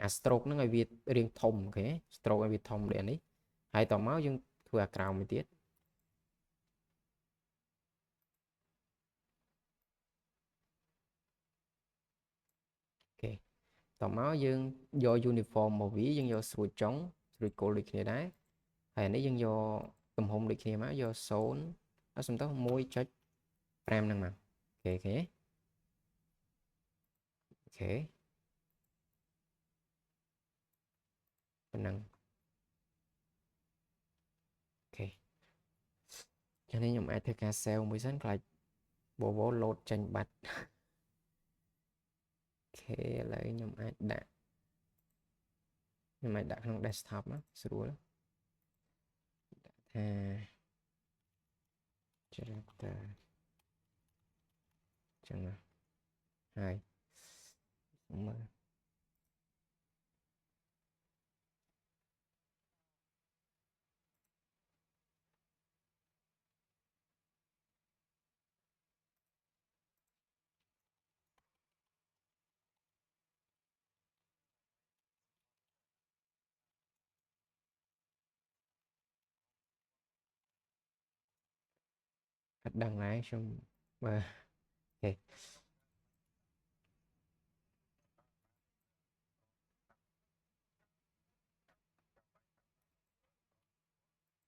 stroke nó ngay việt riêng thông cái stroke ngay việt thông để đấy hai tàu máu dương thừa cào một tiết ok tàu máu dương do uniform màu ví dương do sụt trống rồi cổ lịch này đấy hay nếu dương do tùm hôm lịch này máu do số nó xong tới môi chết ram năng mà ok ok ok năng ok cho nên nhóm ai theo ca sale mới sáng lại bộ bố lột tranh bạch ok lấy nhóm ai đã trong desktop á sửa character chẳng là hai đăng lại xong ok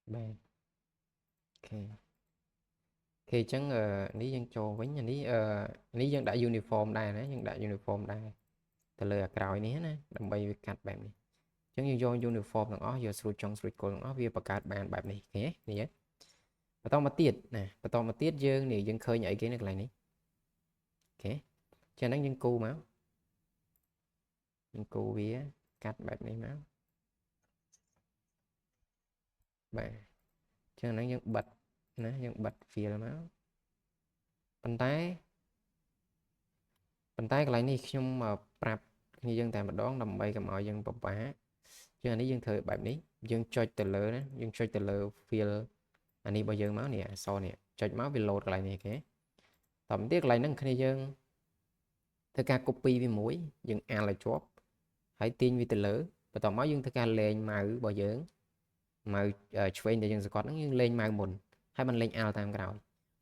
ban ok thì chẳng lý dân cho với nhà lý dân đã uniform đây nè dân đã uniform đây từ lời cào này nè đầm bay cắt bạn này chẳng như do uniform thằng ó giờ sưu trong sưu cô thằng ó vì cắt bạn bạn này thế này và tao mà tiết nè và tao mà tiết dương này dân khơi nhảy cái này này ok cho nó dân cu máu dân cu vía cắt bạn này máu bạn cho nó dân bật nó dân bật phía máu bàn tay cái nàyนี่ខ្ញុំប្រាប់គ្នាយើងតែម្ដងដើម្បីកុំឲ្យយើងពិបាកចឹងអានេះយើងធ្វើបែបនេះយើងចុចទៅលើណាយើងចុចទៅលើ fill អានេះរបស់យើងមកនេះអក្សរនេះចុចមកវា load កន្លែងនេះគេតោះទៀតកន្លែងហ្នឹងគ្នាយើងធ្វើការ copy វាមួយយើងអានឲ្យជាប់ហើយទាញវាទៅលើបន្ទាប់មកយើងធ្វើការលេងម៉ៅរបស់យើងម៉ៅឆ្វេងដែលយើងសង្កត់ហ្នឹងយើងលេងម៉ៅមុនហើយមិនលេងអាលតាមក្រោយ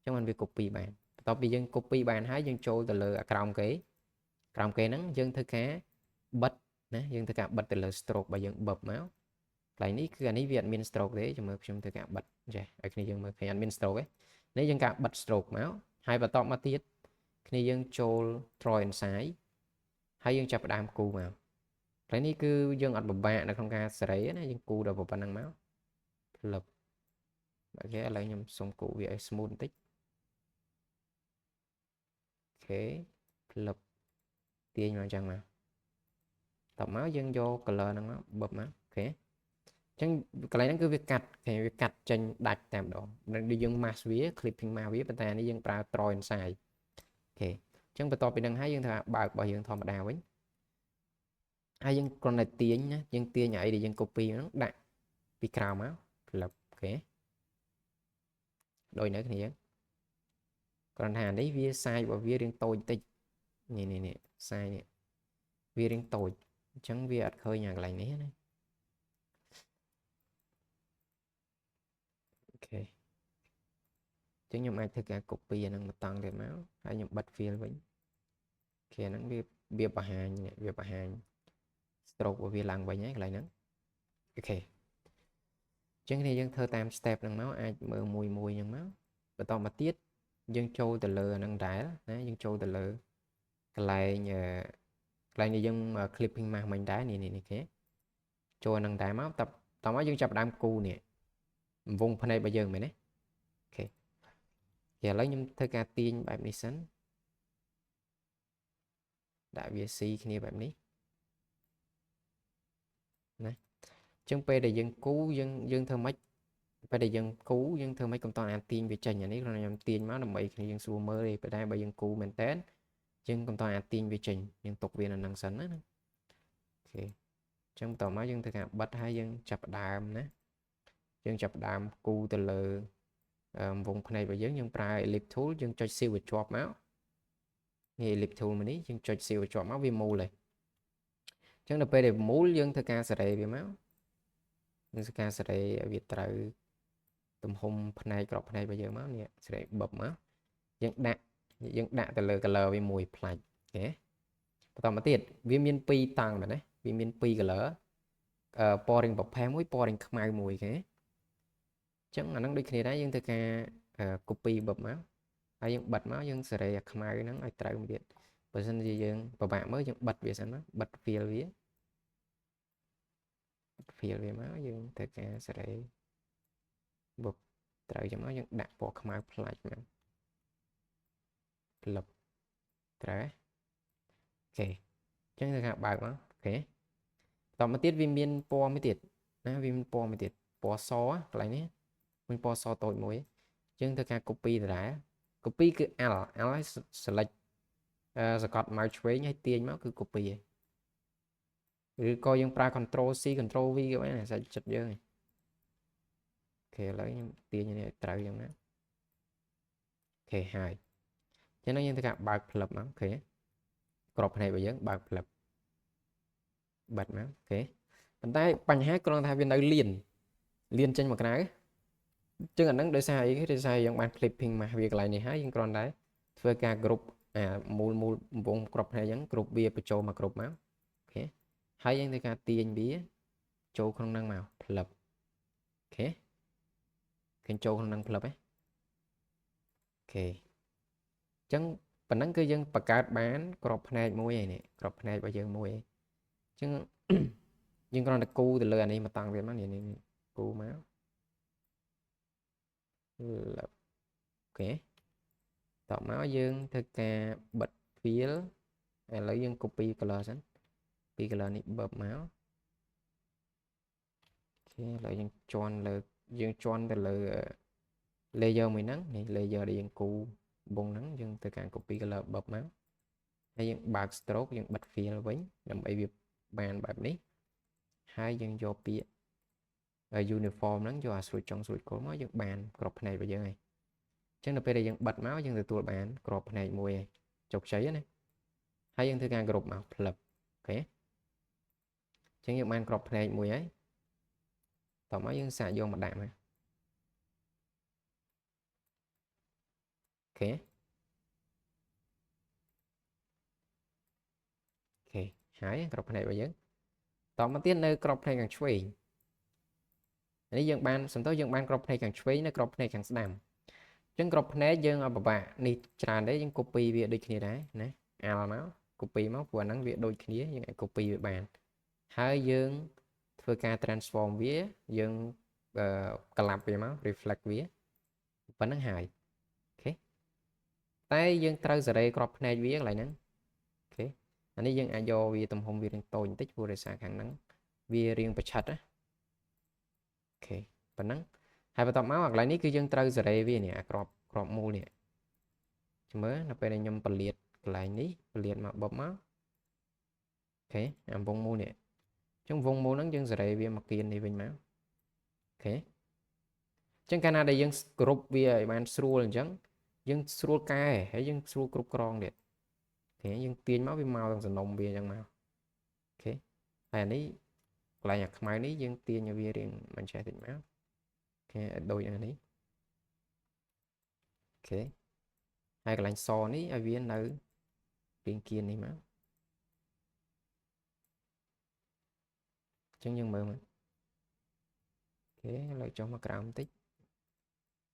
ចឹងมันវា copy បានបន្ទាប់ពីយើង copy បានហើយយើងចូលទៅលើក្រោមគេហ្នឹងយើងធ្វើការបិទណាយើងធ្វើការបិទទៅលើ stroke របស់យើងបឹបមកកន្លែងនេះគឺអានេះវាអត់មាន stroke ទេចាំមើលខ្ញុំធ្វើការបិទចេះឲ្យគ្នាយើងមើលឃើញអត់មាន stroke ទេនេះយើងការបិទ stroke មកហើយបន្តមកទៀតគ្នាយើងចូល draw inside ហើយយើងចាប់ផ្ដើមគូមកកន្លែងនេះគឺយើងអត់ពិបាកនៅក្នុងការសេរីណាយើងគូដល់ប៉ុណ្ណឹងមកផ្លឹបអូខេឥឡូវខ្ញុំសុំគូវាឲ្យ smooth បន្តិចអូខេផ្លឹបទាញមកអញ្ចឹងមកតបមកយើងយក color ហ្នឹងមកបឹបមកអូខេអញ្ចឹងកន្លែងហ្នឹងគឺវាកាត់ចេញដាច់តែម្ដងដូចយើង mask វា clipping mask វាប៉ុន្តែនេះយើងប្រើ draw inside អូខេអញ្ចឹងបន្ទាប់ពីហ្នឹងហើយយើងធ្វើបើករបស់យើងធម្មតាវិញហើយយើងគ្រាន់តែទាញណាយើងទាញអីដែលយើង copy ហ្នឹងដាក់ពីក្រៅមកផ្លឹបអូខេដូចនៅគ្នាគ្រាន់ថានេះវា size របស់វារៀងតូចបន្តិចនេះ size នេះវារៀងតូចអញ្ចឹងវាអត់ឃើញអាកន្លែងនេះណាអូខេអញ្ចឹងខ្ញុំអាចធ្វើការ copy អាហ្នឹងមកតង់ទៀតមកហើយខ្ញុំបិទ file វិញ គេហ្នឹងវាបង្ហាញវាបង្ហាញ stroke របស់វាឡើងវិញហើយកន្លែងហ្នឹងអូខេអញ្ចឹងនេះយើងធ្វើតាម step ហ្នឹងមកអាចមើលមួយហ្នឹងមកបន្តមកទៀតយើងចូលទៅលើអាហ្នឹងដែរណាយើងចូលទៅលើកន្លែងនេះយើង clipping mask មិញដែរនេះគេចូលហ្នឹងដែរមកតមកយើងចាប់ដើមគូនេះវងភ្នែករបស់យើងមែនទេអូខេឥឡូវខ្ញុំធ្វើការទាញបែបនេះសិនដាក់វា C គ្នាបែបនេះណាអញ្ចឹងពេលដែលយើងគូយើងធ្វើម៉េចពេលដែលយើងគូយើងធ្វើម៉េចកុំតអានទាញវាចេញអានេះខ្ញុំទាញមកដើម្បីគ្នាយើងស្រួលមើលទេប៉ុន្តែបើយើងគូមែនតើយើងកុំតអានទាញវាចេញយើងទុកវានៅនឹងសិនណាអូខេអញ្ចឹងបន្តមកយើងធ្វើការបិទហើយយើងចាប់ដើមណាយើងចាប់ដើមគូទៅលើវងភ្នែករបស់យើងប្រើ ellipse tool យើងចុចស៊ីវវាជាប់មកនេះ ellipse tool មកនេះយើងចុចស៊ីវជាប់មកវាមូលហើយអញ្ចឹងដល់ពេលដែលមូលយើងធ្វើការសេរីវាមកយើងធ្វើការសេរីវាត្រូវទំហំផ្នែកក្របផ្នែករបស់យើងមកនេះសេរីបឹបមកយើងដាក់ទៅលើ color វាមួយផ្លាច់អូខេបន្តមកទៀតវាមាន2តង់មែនទេវាមាន2 color ពណ៌រៀងប្រផេះមួយពណ៌រៀងខ្មៅមួយគេអញ្ចឹងអាហ្នឹងដូចគ្នាដែរយើងធ្វើការ copy បឹបមកហើយយើងបិទមកយើងសេរីអាខ្មៅហ្នឹងឲ្យត្រូវមួយទៀតបើមិនជាយើងពិបាកមើលយើងបិទវាសិនមកបិទ fill វាមកយើងធ្វើការសេរីបឹបត្រូវចឹងមកយើងដាក់ពណ៌ខ្មៅផ្លាច់មកក្លឹបត្រូវអូខេអញ្ចឹងធ្វើការបើកមកអូខេបន្តមកទៀតវាមានពណ៌មួយទៀតណាវាមានពណ៌មួយទៀតពណ៌សកន្លែងនេះមានពណ៌សតូចមួយយើងធ្វើការ copy ដដែល copy គឺ L ឲ្យ select សកត់មកឆ្វេងហើយទាញមកគឺ copy ឯងឬក៏យើងប្រើ control C control V ក៏បានសាច់ចិត្តយើងឯងអូខេឥឡូវខ្ញុំទាញនេះឲ្យត្រូវចឹងណាអូខេហើយចឹងយើងធ្វើការបើកផ្លឹបមកអូខេក្របភ្នែករបស់យើងបើកផ្លឹបបិទមកអូខេប៉ុន្តែបញ្ហាគ្រាន់តែថាវានៅលៀនចេញមកក្រៅចឹងអាហ្នឹងដោយសារអីដោយសារយើងបាន clipping មកវាកន្លែងនេះហើយយើងគ្រាន់តែធ្វើការ group មូលវងក្របភ្នែកចឹង group វាបញ្ចូលមក group មកអូខេហើយយើងធ្វើការទាញវាចូលក្នុងហ្នឹងមកផ្លឹបអូខេឃើញចូលក្នុងហ្នឹងផ្លឹបអូខេអញ្ចឹងប៉ុណ្ណឹងគឺយើងបង្កើតបានក្របភ្នែកមួយឯនេះក្របភ្នែករបស់យើងមួយឯងអញ្ចឹងយើងគ្រាន់តែគូទៅលើអានេះមកតង់ទៀតមកនេះគូមកអូខេតបមកយើងធ្វើការបិទ fill ឥឡូវយើង copy color សិនពី color នេះបើមកអូខេឥឡូវយើងជន់ទៅលើ layer មួយហ្នឹងនេះ layer ដែលយើងគូវងហ្នឹងយើងធ្វើការ copy color បើមកហើយយើងបើក stroke យើងបិទ fill វិញដើម្បីវាបានបែបនេះហើយយើងយកពាក្យ uniform ហ្នឹងយកអាស្រួចចុងស្រួចគល់មកយើងបានក្របភ្នែករបស់យើងហើយអញ្ចឹងដល់ពេលដែលយើងបិទមកយើងទទួលបានក្របភ្នែកមួយហើយជោគជ័យណាហើយយើងធ្វើការគ្រប់មកផ្លឹបអូខេអញ្ចឹងយើងបានក្របភ្នែកមួយហើយតោះមកយើងសាកយកមកដាក់មកអូខេហើយក្របភ្នែករបស់យើងតមកទៀតនៅក្របភ្នែកខាងឆ្វេងនេះយើងបានសំដៅយើងបានក្របភ្នែកខាងឆ្វេងនៅក្របភ្នែកខាងស្ដាំអញ្ចឹងក្របភ្នែកយើងឲ្យពិបាកនេះច្រើនទេយើង copy វាដូចគ្នាដែរណាអាលមក copy មកព្រោះអាហ្នឹងវាដូចគ្នាយើងអាច copy វាបានហើយយើងធ្វើការ transform វាយើងក្លាប់វាមក reflect វាប៉ុណ្្នឹងហើយអូខេតែយើងត្រូវសេរីក្របភ្នែកវាកន្លែងហ្នឹងអូខេអានេះយើងអាចយកវាទំហំវារៀងតូចបន្តិចព្រោះដោយសារខាងហ្នឹងវារៀងប្រឆិតណាអូខេប៉ុណ្ណឹងហើយបន្ទាប់មកកន្លែងនេះគឺយើងត្រូវសេរីវានេះអាក្របមូលនេះជមើលនៅពេលដែលខ្ញុំពលាតកន្លែងនេះពលាតមកបបមកអូខេអាវងមូលនេះអញ្ចឹងវងមូលហ្នឹងយើងសេរីវាមកគៀននេះវិញមកអូខេអញ្ចឹងកាលណាដែលយើងគ្រប់វាឲ្យបានស្រួលអញ្ចឹងយើងស្រួលកែហើយយើងស្រួលគ្រប់ក្រងទៀតអូខេយើងទាញមកវាមកទាំងសំណុំវាអញ្ចឹងមកអូខេហើយអានេះកន្លែងអាខ្មៅនេះយើងទាញឲ្យវារៀងមិនចេះតិចមកអូខេដូចអានេះអូខេហើយកន្លែងសនេះឲ្យវានៅ riêng kia này mà chẳng nhưng mơ mà ok lại cho mà gram tích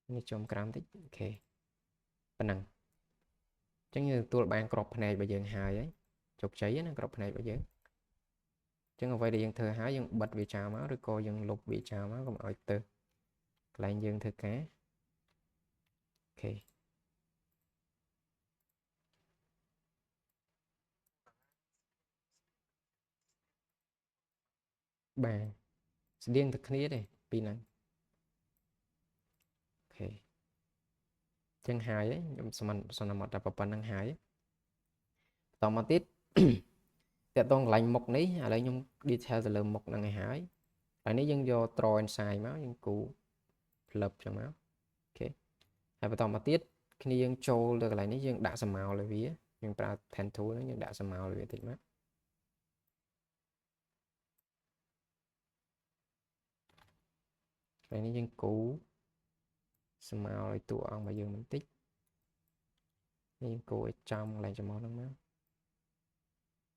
như cho gram tích ok phần năng chẳng như tôi bạn crop này bây giờ hài ấy chụp cháy nó crop này bây giờ chẳng không phải để dân thơ hái dân bật bị trào máu rồi cô dân lục bị trào máu còn ở từ lại dân thơ cá ok bà riêng thực kia đây pin năng ok chẳng hài ấy xong là một tập năng hài ấy tao mà tiết តែតងកន្លែងមុខនេះឥឡូវខ្ញុំ detail ទៅលើមុខហ្នឹងឲ្យហើយហើយនេះយើងយក draw and sign មកយើងគូ flip ចឹងមកអូខេហើយបន្តមកទៀតគ្នាយើងចូលទៅកន្លែងនេះយើងដាក់ស្រមោលឲ្យវាយើងប្រើ pen tool ហ្នឹងយើងដាក់ស្រមោលឲ្យវាតិចមកហើយនេះយើងគូស្រមោលឲ្យតួអង្គរបស់យើងបន្តិចយើងគូឲ្យចំកន្លែងចំហហ្នឹងមក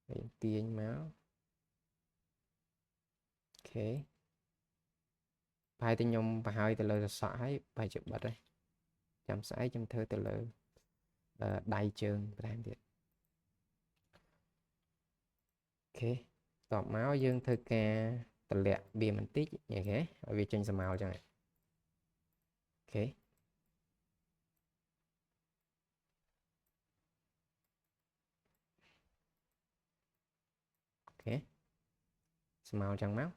ហើយទាញមកអូខេប្រហែលតែខ្ញុំបង្ហើយទៅលើសសក់ហើយប្រហែលជាបិទហើយចាំស្អែកខ្ញុំធ្វើទៅលើដៃជើងបន្ថែមទៀតអូខេតបមកយើងធ្វើការតម្លាក់វាបន្តិចអូខេឲ្យវាចេញស្រមោលចឹងអូខេអូខេស្រមោលចឹងមក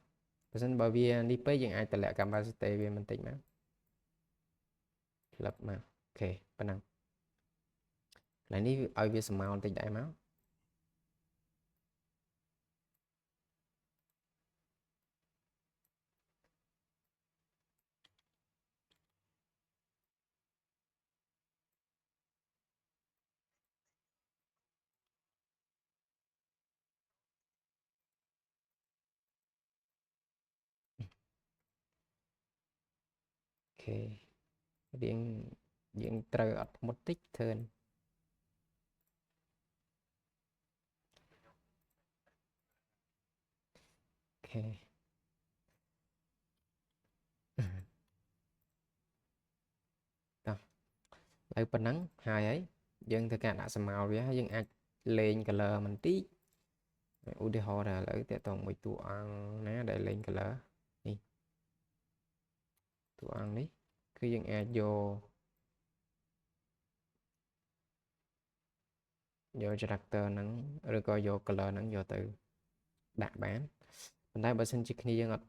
បើសិនបើវានេះពេកយើងអាចតម្លាក់ capacity វាបន្តិចមកផ្លឹបមកអូខេប៉ុណ្ណឹងកន្លែងនេះឲ្យវាស្រមោលបន្តិចដែរមកអូខេរៀងយើងត្រូវអត់ធ្មត់តិចធ្វើអូខេតោះហើយប៉ុណ្ណឹងហើយយើងធ្វើការដាក់ស្រមោលវាហើយយើងអាចលេង color បន្តិចឧទាហរណ៍ថាឥឡូវតើតងមួយតួអង្គណាដែលលេង color នេះតួអង្គនេះគឺយើងអាចយក character ហ្នឹងឬក៏យក color ហ្នឹងយកទៅដាក់បានប៉ុន្តែបើសិនជាគ្នាយើងអត់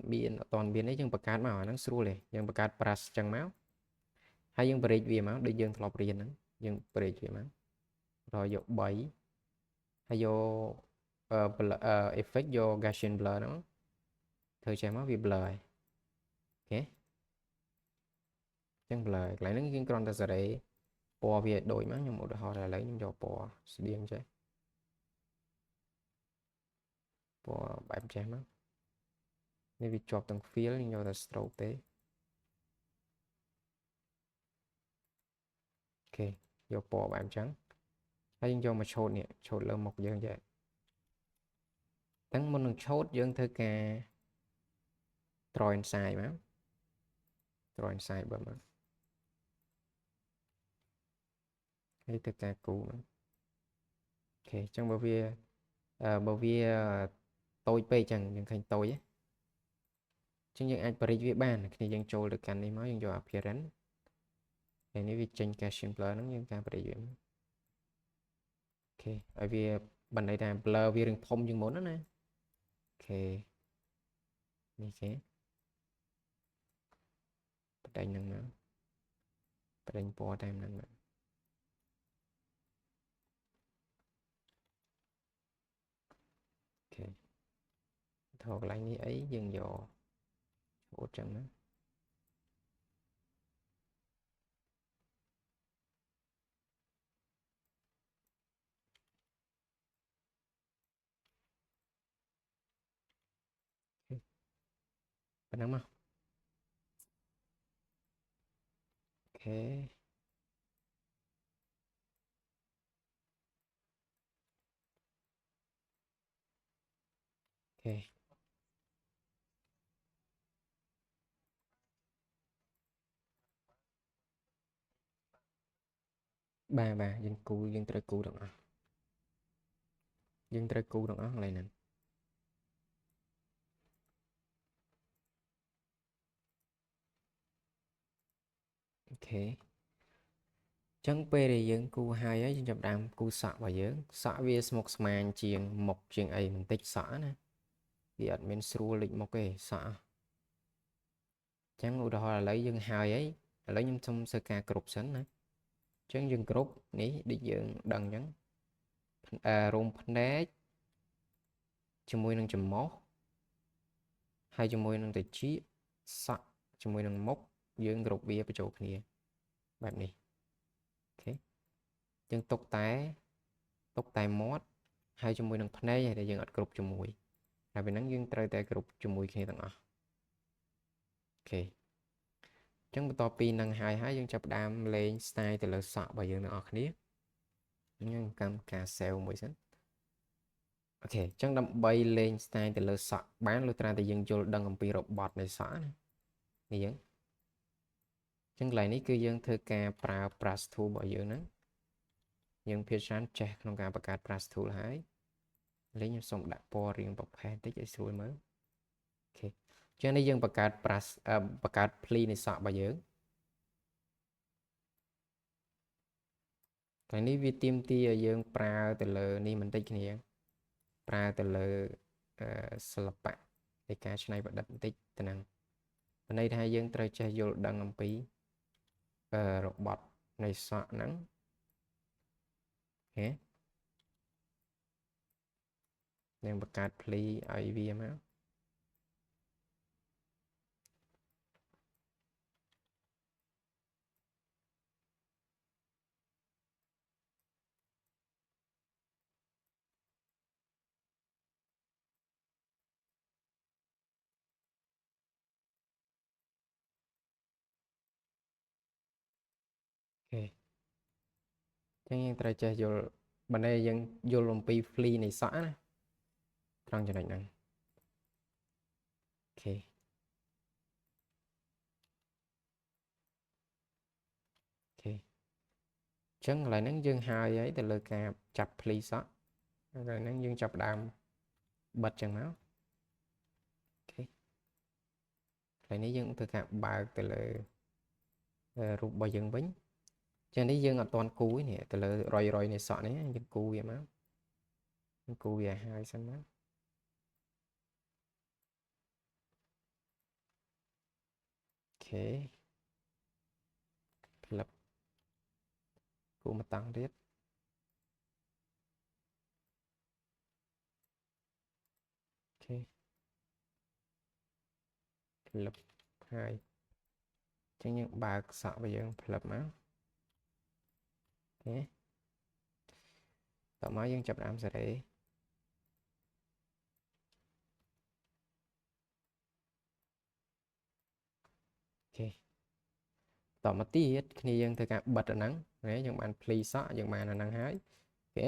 ទាន់មានទេយើងបង្កើតមកអាហ្នឹងស្រួលទេយើងបង្កើត brush ចឹងមកហើយយើង break វាមកដូចយើងធ្លាប់រៀនហ្នឹងយើង break វាមករយក3ហើយយក effect យក Gaussian blur ហ្នឹងធ្វើចេះមកវា blur ហើយអូខេចឹង blur កន្លែងហ្នឹងយើងគ្រាន់តែសេរីពណ៌វាដូចមកខ្ញុំឧទាហរណ៍ថាឥឡូវខ្ញុំយកពណ៌ស្តៀងចេះពណ៌បែបចេះមកនេះវាជាប់ទាំង fill ខ្ញុំយកតែ stroke ទេអូខេយកពណ៌បែបអញ្ចឹងហើយយើងយកមកឆូតនេះឆូតលើមុខយើងចេះទាំងមុននឹងឆូតយើងធ្វើការ draw inside មក draw inside បើមកហើយធ្វើការគូមកអូខេអញ្ចឹងបើវាតូចពេកអញ្ចឹងយើងឃើញតូចអញ្ចឹងយើងអាចបរិចវាបានគ្នាយើងចូលទៅកាន់នេះមកយើងយក appearance ហើយនេះវាចេញ Gaussian blur ហ្នឹងយើងការបរិចវាអូខេឲ្យវាបណ្ដៃថា blur វារឿងធំជាងមុនណាអូខេនេះគេបដិញហ្នឹងមកបដិញពណ៌តាមហ្នឹងមកអូខេថតកន្លែងនេះអីយើងយកអូតចឹងណាប៉ុណ្ណឹងមកអូខេ bà dân cú dân trời cú được à dân trời cú được á lại nè ok chẳng bê thì dân cú hai ấy chập đam cú sọ và dân sọ vì một màn chieng một chieng ấy mình tích sọ nè vì admin sưu lịch một cái sọ chẳng ngủ đó là lấy dân hai ấy lấy nhâm thông sơ ca group sẵn nữa chẳng dân group ní đi dân đằng nhắn rung phân đế cho môi nâng chùm mốt hai cho môi nâng tài trí sọ cho môi nâng mốc dân group bia bei chỗ kia bạn này ok dân tục tay mót hai cho môi nâng phân đế để dân ở group cho môi là vì nắng dân trời tại group cho môi kia tầng ok chẳng bắt pi năng hai hai dân chập đam lên style từ lỡ sọ và dân ở kia nhưng cam cà xeo mới sẵn ok chẳng đâm bay lên style từ lỡ sọ bán lưu tra từ dân vô đăng làm pi robot này sọ này như vậy chẳng lại ní cư dân thơ ca pra pras thu bỏ dân nắng dân phía sáng trẻ trong ca bạc cát pras thu là hái lấy những sông đã po riêng bọc hè tích chạy xuôi mới ok cho nên dân bạc cát pras bạc cát pli này sọ bỏ dân cái ní vi tim ti ở dân pra từ lỡ ní mình tích này pra từ lỡ slap để cá này bật đặt tích từ năng ở đây hai dân trời chơi vô đăng làm pi robot này sọ nắng okay. Nên bật cát pli IVM á ok chẳng nhiên trời chơi vô bên đây dân vô làm pi pli này sọ nè trong cho này nè ok ok chẳng lại nắng dương hai ấy từ lơ cà chập pli sọ rồi nắng dương chập đàm bật chẳng máu ok lại nấy dương từ cả ba từ lơ rụt bao dân bính cho nên dương ở toàn cúi nè từ lơ rồi rồi này sọ này dân cú vậy máu dân cú vậy hai xanh máu ok lập cú mà tăng tiếp ok lập hai chẳng những ba sọ bây giờ lập máu okต่อมายังจับน้ำใส่ได้โอเคต่อมาตีគ្នាយើងធ្វើការបិទអាហ្នឹងណាយើងបានភ្លីសក់យើងបានអាហ្នឹងហើយអូខេ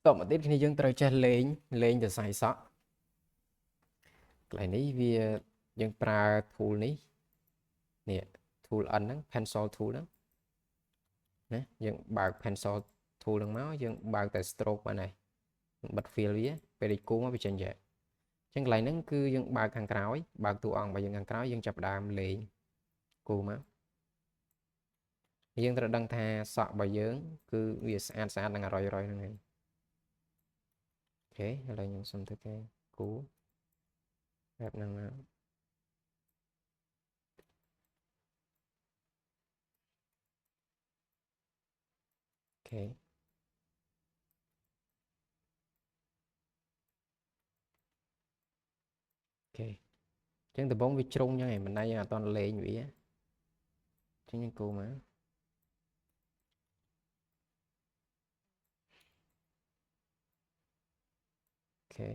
តមកទៀតគ្នាយើងត្រូវចេះលេងទៅសៃសក់កន្លែងនេះវាយើងប្រើ tool នេះនេះ tool N ហ្នឹង pencil tool ហ្នឹងណាយើងបើក pencil tool ហ្នឹងមកយើងបើកតែ stroke បានហើយបិទ fill វាពេលនេះគូមកវាចេញજાયអញ្ចឹងកន្លែងហ្នឹងគឺយើងបើកខាងក្រោយបើកតួអង្គរបស់យើងខាងក្រោយយើងចាប់ដើមលេងគូមកយើងត្រូវដឹងថាសក់របស់យើងគឺវាស្អាតនឹង100ហ្នឹងហើយអូខេឥឡូវខ្ញុំសុំធ្វើការគូបែបហ្នឹងមកអូខេអូខេអញ្ចឹងដំបូងវាជ្រុងអញ្ចឹងឯងមិនដៃអត់តលេងវាអញ្ចឹងយើងគូមកអូខេ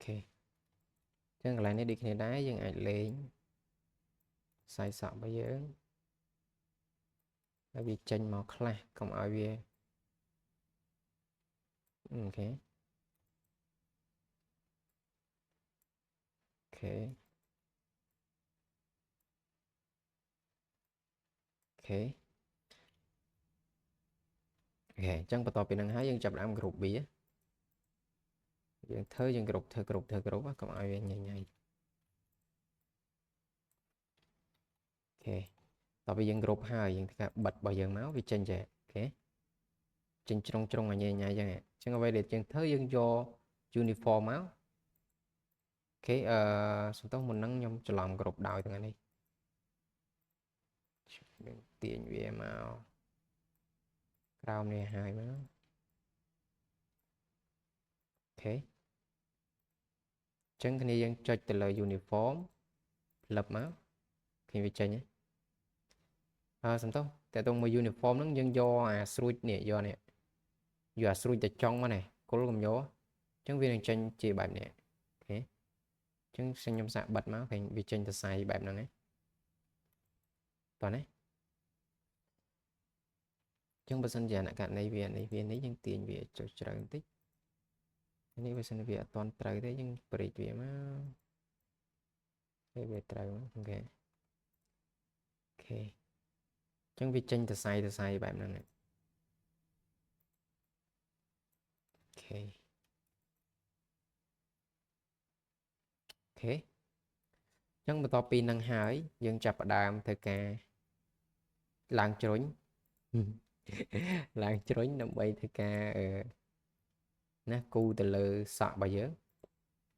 អូខេ Chẳng lại này đi cái này đá nhưng ai lên sai sọ bây giờ là vì tranh màu khác không ai về ok ok ok ok chẳng bắt đầu bị năng hái dân chập làm group bia dân thơ dân group á không ai về nhảy nhảy okต่อไปយើង group ហើយយើងធ្វើការបិទរបស់យើងមកវាចេញចេះអូខេចេញជ្រុងជ្រុងញ៉ៃញ៉ៃចឹងចឹងអ្វីដែលយើងធ្វើយើងយក uniform មកអូខេសំទោសមុនហ្នឹងខ្ញុំច្រឡំ group ដោយទាំងនេះយើងទាញវាមកក្រោមនេះហើយមកអូខេចឹងគ្នាយើងចុចទៅលើ uniform ផ្លឹបមកឃើញវាចេញសំទោសតែតោះមួយ uniform ហ្នឹងយើងយកអាស្រួចនេះយកនេះយកអាស្រួចទៅចុងមកនេះគល់កុំយកចឹងវានឹងចេញជាបែបនេះអូខេចឹងខ្ញុំសាកបិទមកឃើញវាចេញទៅសាយបែបហ្នឹងតោះណាចឹងបើសិនជាអាករណីវានេះយើងទាញវាចុចច្រើនបន្តិចនេះបើសិនវាអត់ទាន់ត្រូវទេយើងព្រីកវាមកពេលវាត្រូវអូខេអូខេចឹងវាចេញទៅសាយបែបហ្នឹងអូខេអូខេចឹងបន្ទាប់ពីនឹងហើយយើងចាប់ផ្ដើមធ្វើការឡើងជ្រុញឡើងជ្រុញដើម្បីធ្វើការណាគូទៅលើសក់របស់យើង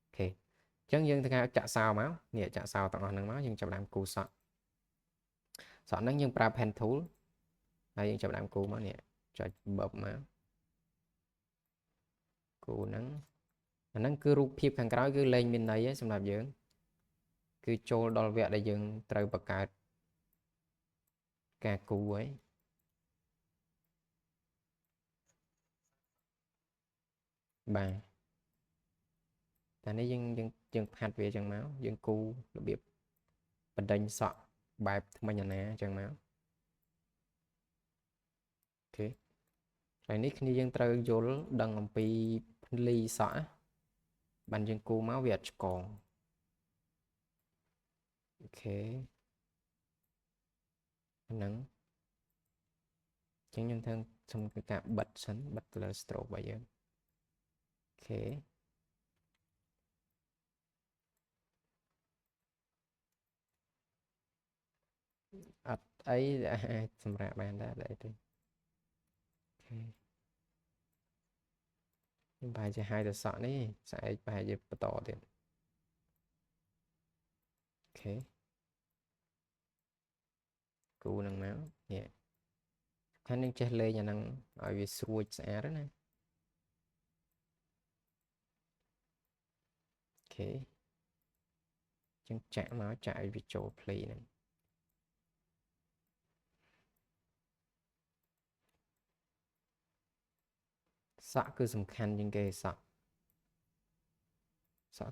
អូខេចឹងយើងធ្វើការចាក់សោមកនេះចាក់សោទាំងអស់ហ្នឹងមកយើងចាប់ផ្ដើមគូសក់ហ្នឹងយើងប្រើ pen tool ហើយយើងចាប់ផ្ដើមគូមកនេះចុចបបមកគូហ្នឹងអាហ្នឹងគឺរូបភាពខាងក្រោយគឺលែងមានន័យឯងសម្រាប់យើងគឺចូលដល់វគ្គដែលយើងត្រូវបង្កើតការគូហើយបាទតែនេះយើងផាត់វាចឹងមកយើងគូរបៀបបណ្ដេញសក់បែបថ្មិញអាណាចឹងមកអូខេហើយនេះគ្នាយើងត្រូវយល់ដឹងអំពីភ្លីសក់បានយើងគូមកវាអត់ឆ្កងអូខេហ្នឹងចឹងខ្ញុំធ្វើសុំការបិទសិនបិទ color stroke របស់យើងអូខេអត់អីអាចសម្រាប់បានដែរអីទេអូខេខ្ញុំប្រហែលជាហាយទៅសក់នេះស្អែកប្រហែលជាបន្តទៀតអូខេគូនឹងមកនេះខាងនឹងចេះលេងអាហ្នឹងឲ្យវាស្រួចស្អាតណាអូខេចឹងចាក់មកចាក់ឲ្យវាចូលភ្លីហ្នឹងសក់គឺសំខាន់ជាងគេសក់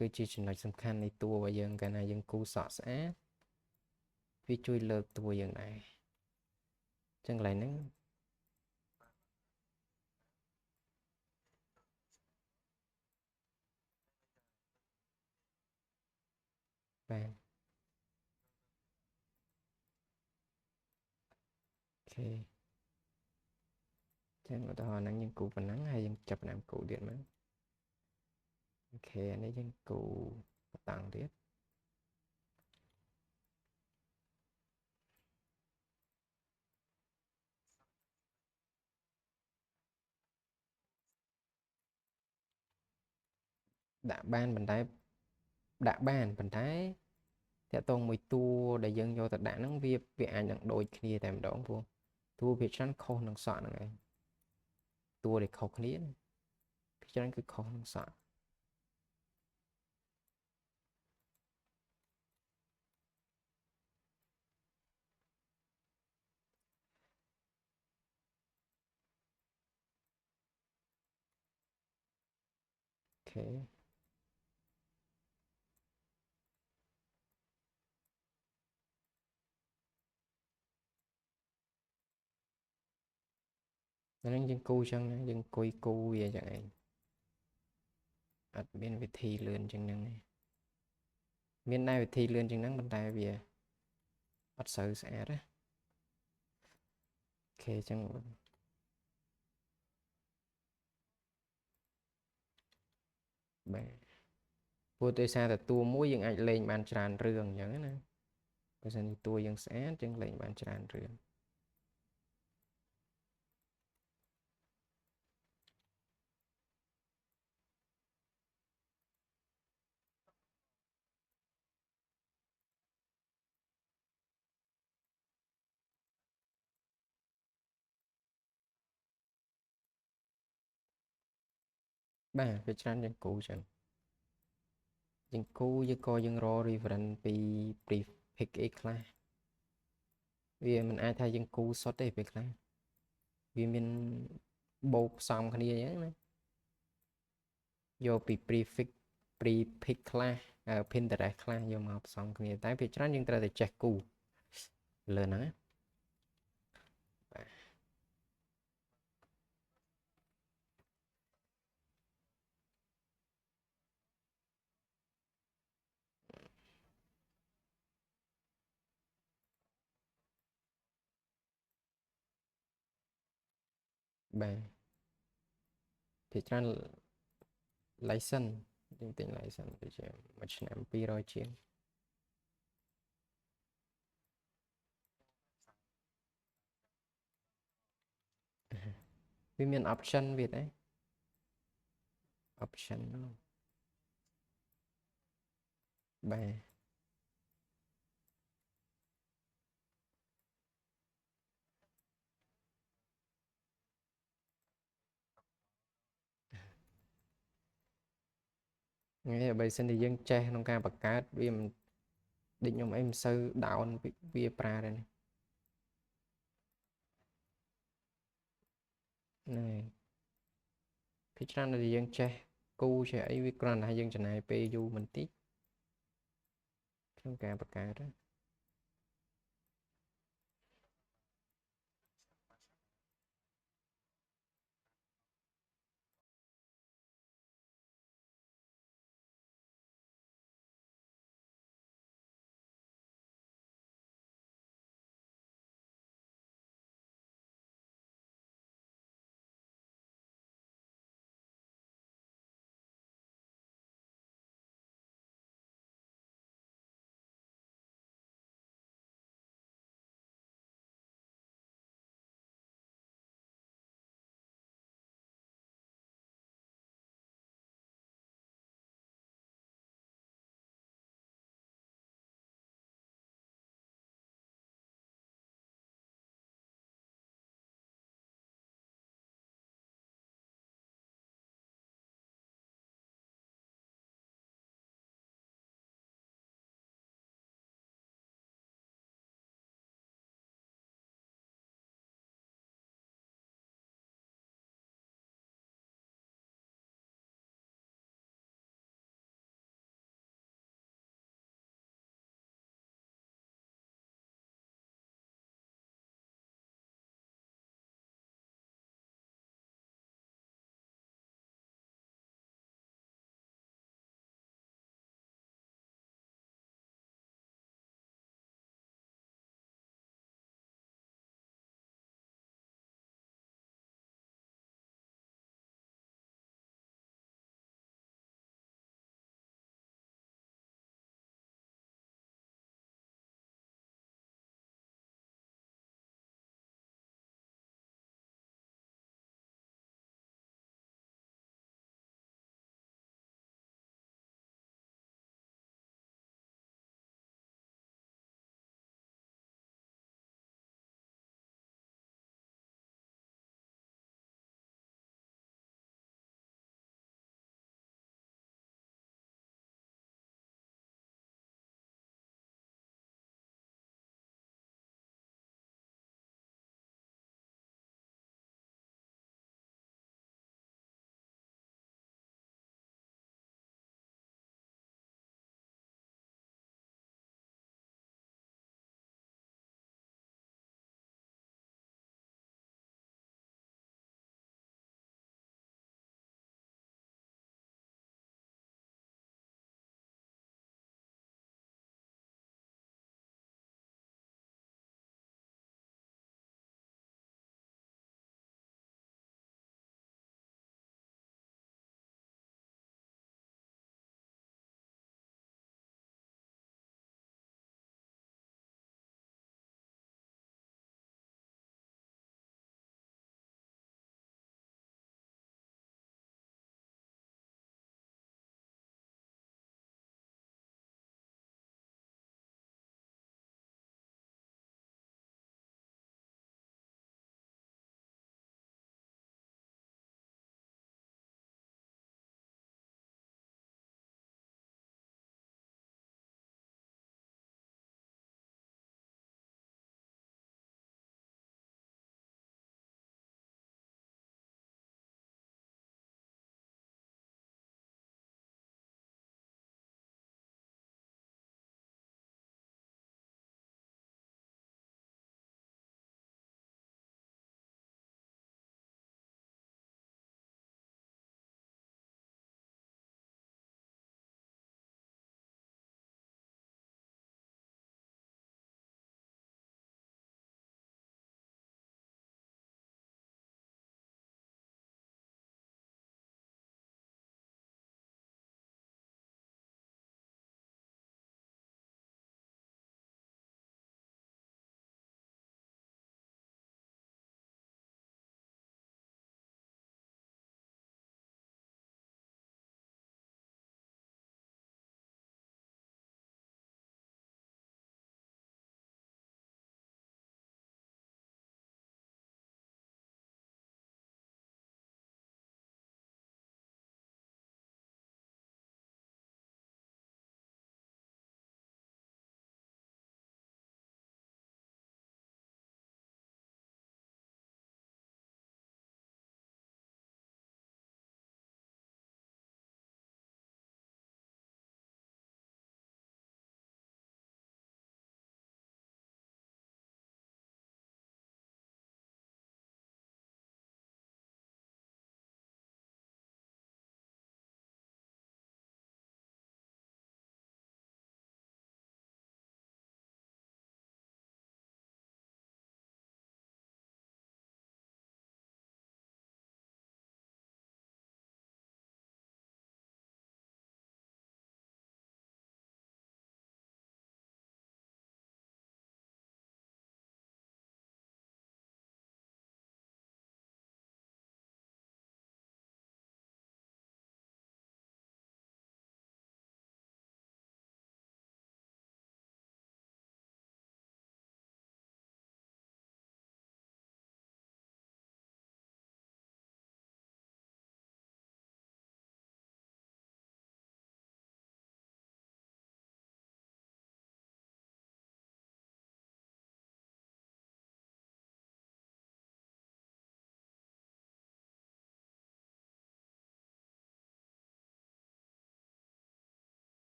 គឺជាចំណុចសំខាន់នៃតួរបស់យើងកាលណាយើងគូសក់ស្អាតវាជួយលើកតួយើងដែរចឹងកន្លែងហ្នឹងបាទអូខេចឹងឧទាហរណ៍ហ្នឹងយើងគូប៉ុណ្ណឹងហើយយើងចាប់ផ្ដើមគូទៀតមកអូខេអានេះយើងគូបតង់ទៀតដាក់បានប៉ុន្តែដាក់បានប៉ុន្តែតាក់ទងមួយតួដែលយើងយកទៅដាក់ហ្នឹងវាអាចនឹងដូចគ្នាតែម្ដងព្រោះតួវាច្រើនខុសនឹងសក់ហ្នឹងឯងតួដែលខុសគ្នាវាច្រើនគឺខុសនឹងសក់អូខេ ហ្នឹងយើងគូចឹងណាយើងអង្គុយគូវាចឹងឯងអត់មានវិធីលឿនចឹងហ្នឹងទេមានដែរវិធីលឿនចឹងហ្នឹងប៉ុន្តែវាអត់សូវស្អាតណាអូខេចឹងបាទព្រោះដោយសារតែតួមួយយើងអាចលេងបានច្រើនរឿងអញ្ចឹងណាបើសិនជាតួយើងស្អាតយើងលេងបានច្រើនរឿងបាទវាច្រើនយើងគូចឹងយើងគូយើងក៏យើងរក reference ពី prefix អីខ្លះវាមិនអាចថាយើងគូសុទ្ធទេពេលខ្លះវាមានបូកផ្សំគ្នាអញ្ចឹងណាយកពី prefix ខ្លះPinterest ខ្លះយកមកផ្សំគ្នាតែពេលច្រើនយើងត្រូវតែចេះគូលើហ្នឹងណាបាទពេលច្រើន license យើងទិញ license ទៅជាមួយឆ្នាំ200ជាងវាមាន option វាដែរ option ហ្នឹងបាទហ្នឹងបើសិនជាយើងចេះក្នុងការបង្កើតវាមិនដូចខ្ញុំអីមិនសូវ down វាប្រើដែរហ្នឹងពេលច្រើនដែលយើងចេះគូចេះអីវាគ្រាន់តែយើងចំណាយពេលយូរបន្តិចក្នុងការបង្កើត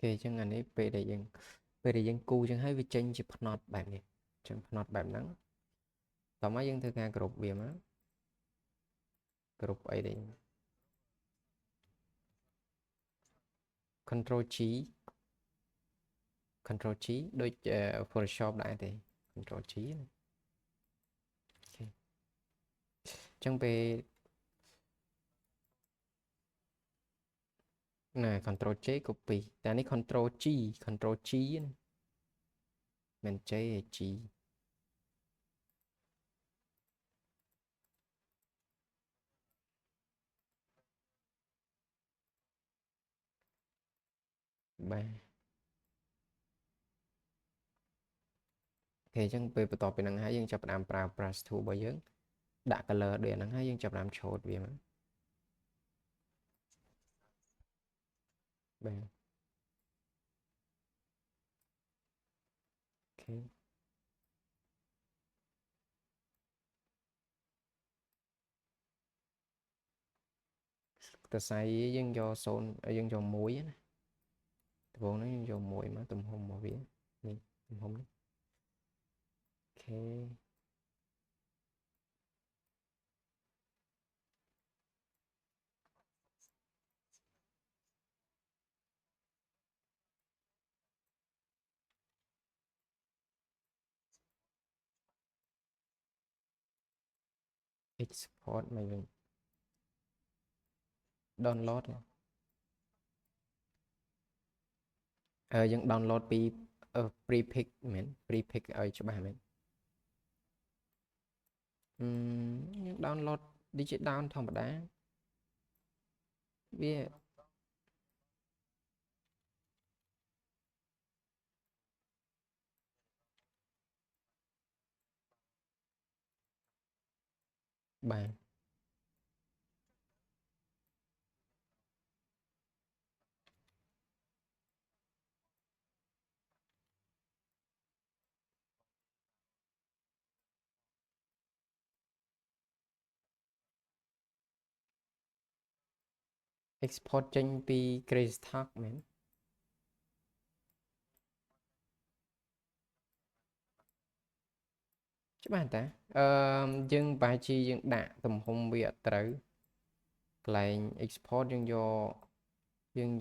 គេចឹងអានេះពេលដែលយើងគូចឹងហើយវាចេញជាផ្នត់បែបនេះចឹងផ្នត់បែបហ្នឹងតោះមកយើងធ្វើការគ្រប់វាមកគ្រប់អីđây Control G Control G ដូច Photoshop ដែរទេ Control G ចឹងពេលណា Control J copy តែនេះ Control G Control G ណាមិន J ទេ G បាទអូខេចឹងពេលបន្ទាប់ពីហ្នឹងហើយយើងចាប់ផ្ដើមប្រើ brush tool របស់យើងដាក់ color ដូចហ្នឹងហើយយើងចាប់ផ្ដើមឆូតវាមកបាទអូខេតសៃយើងយក0យើងយក1ណាដំបូងហ្នឹងយើងយក1មកទំហំរបស់វានេះទំហំនេះអូខេ export មកវិញ download យើង download ពី prepick មែន prepick ឲ្យច្បាស់មែនយើង download digit down ធម្មតាវាបាទ export ចេញពី Greystock មែនច្បាស់តាយើងប្រហែលជាយើងដាក់ទំហំវាអត់ត្រូវកន្លែង export យើង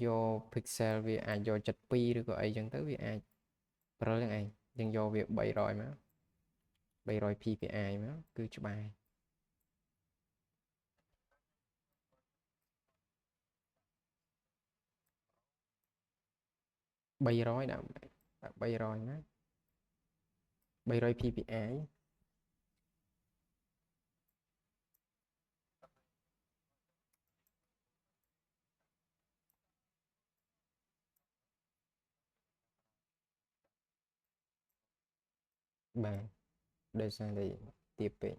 យក pixel វាអាចយក72ឬក៏អីចឹងទៅវាអាចព្រិលហ្នឹងឯងយើងយកវា300មក300 ppi មកគឺច្បាស់300ដាក់300ណា300 ppi បាទដោយសារតែទាបពេក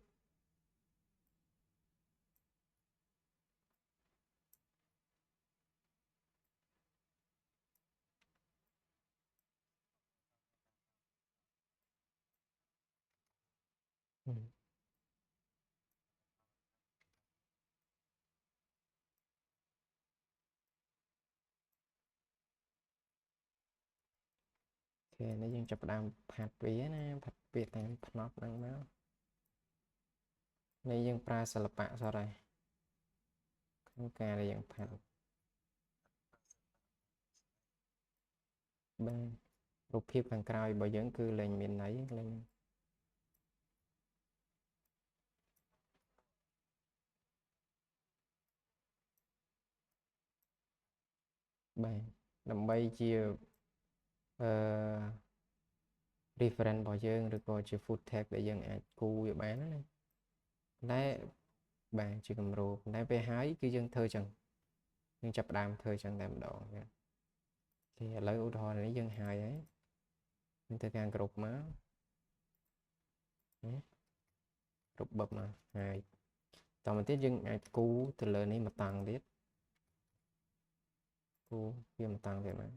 អូខេនេះយើងចាប់ផ្ដើមផាត់វាណាផាត់វាតាមផ្នត់ហ្នឹងមកនេះយើងប្រើសិល្បៈសតហើយក្នុងការដែលយើងផាត់បាទរូបភាពខាងក្រោយរបស់យើងគឺលែងមានន័យលែងបាទដើម្បីជាអឺ reference របស់យើងឬក៏ជា food tag ដែលយើងអាចគូវាបានណាតែបាទជាគំរូតែពេលហើយគឺយើងធ្វើចឹងយើងចាប់ផ្ដើមធ្វើចឹងតែម្ដងអូខេឥឡូវឧទាហរណ៍នេះយើងហើយយើងធ្វើការគ្រប់មកគ្រប់បឹបមកហើយតមកទៀតយើងអាចគូទៅលើនេះមកតង់ទៀតគូវាមកតង់ទៀតមក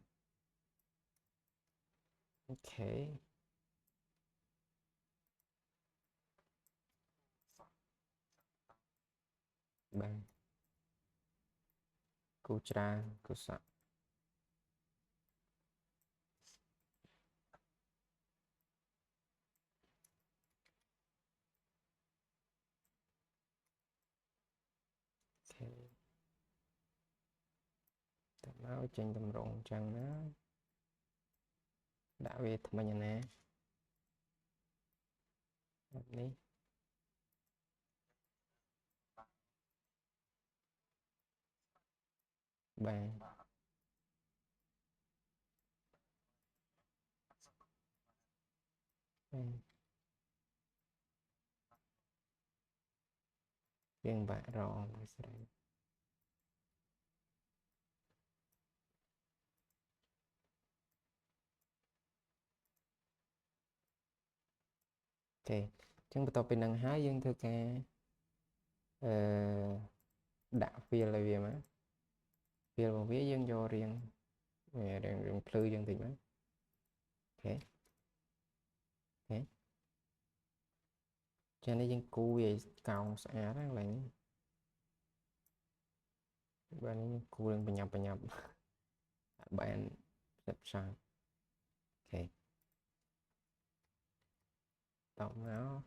អូខេបាទគូច្រើនគូសក់ áo trên tầm rộng chẳng nó đã về thầm anh nè đi bàn riêng bạn rồi ok chẳng bắt đầu bên đằng hái dân thưa ca đã về là về mà về một vía dân cho riêng về riêng plư dân thì mấy ok ok cho nên dân cu về cầu xã đó là bên cu đang bị nhập bạn rất sai ok tổng nó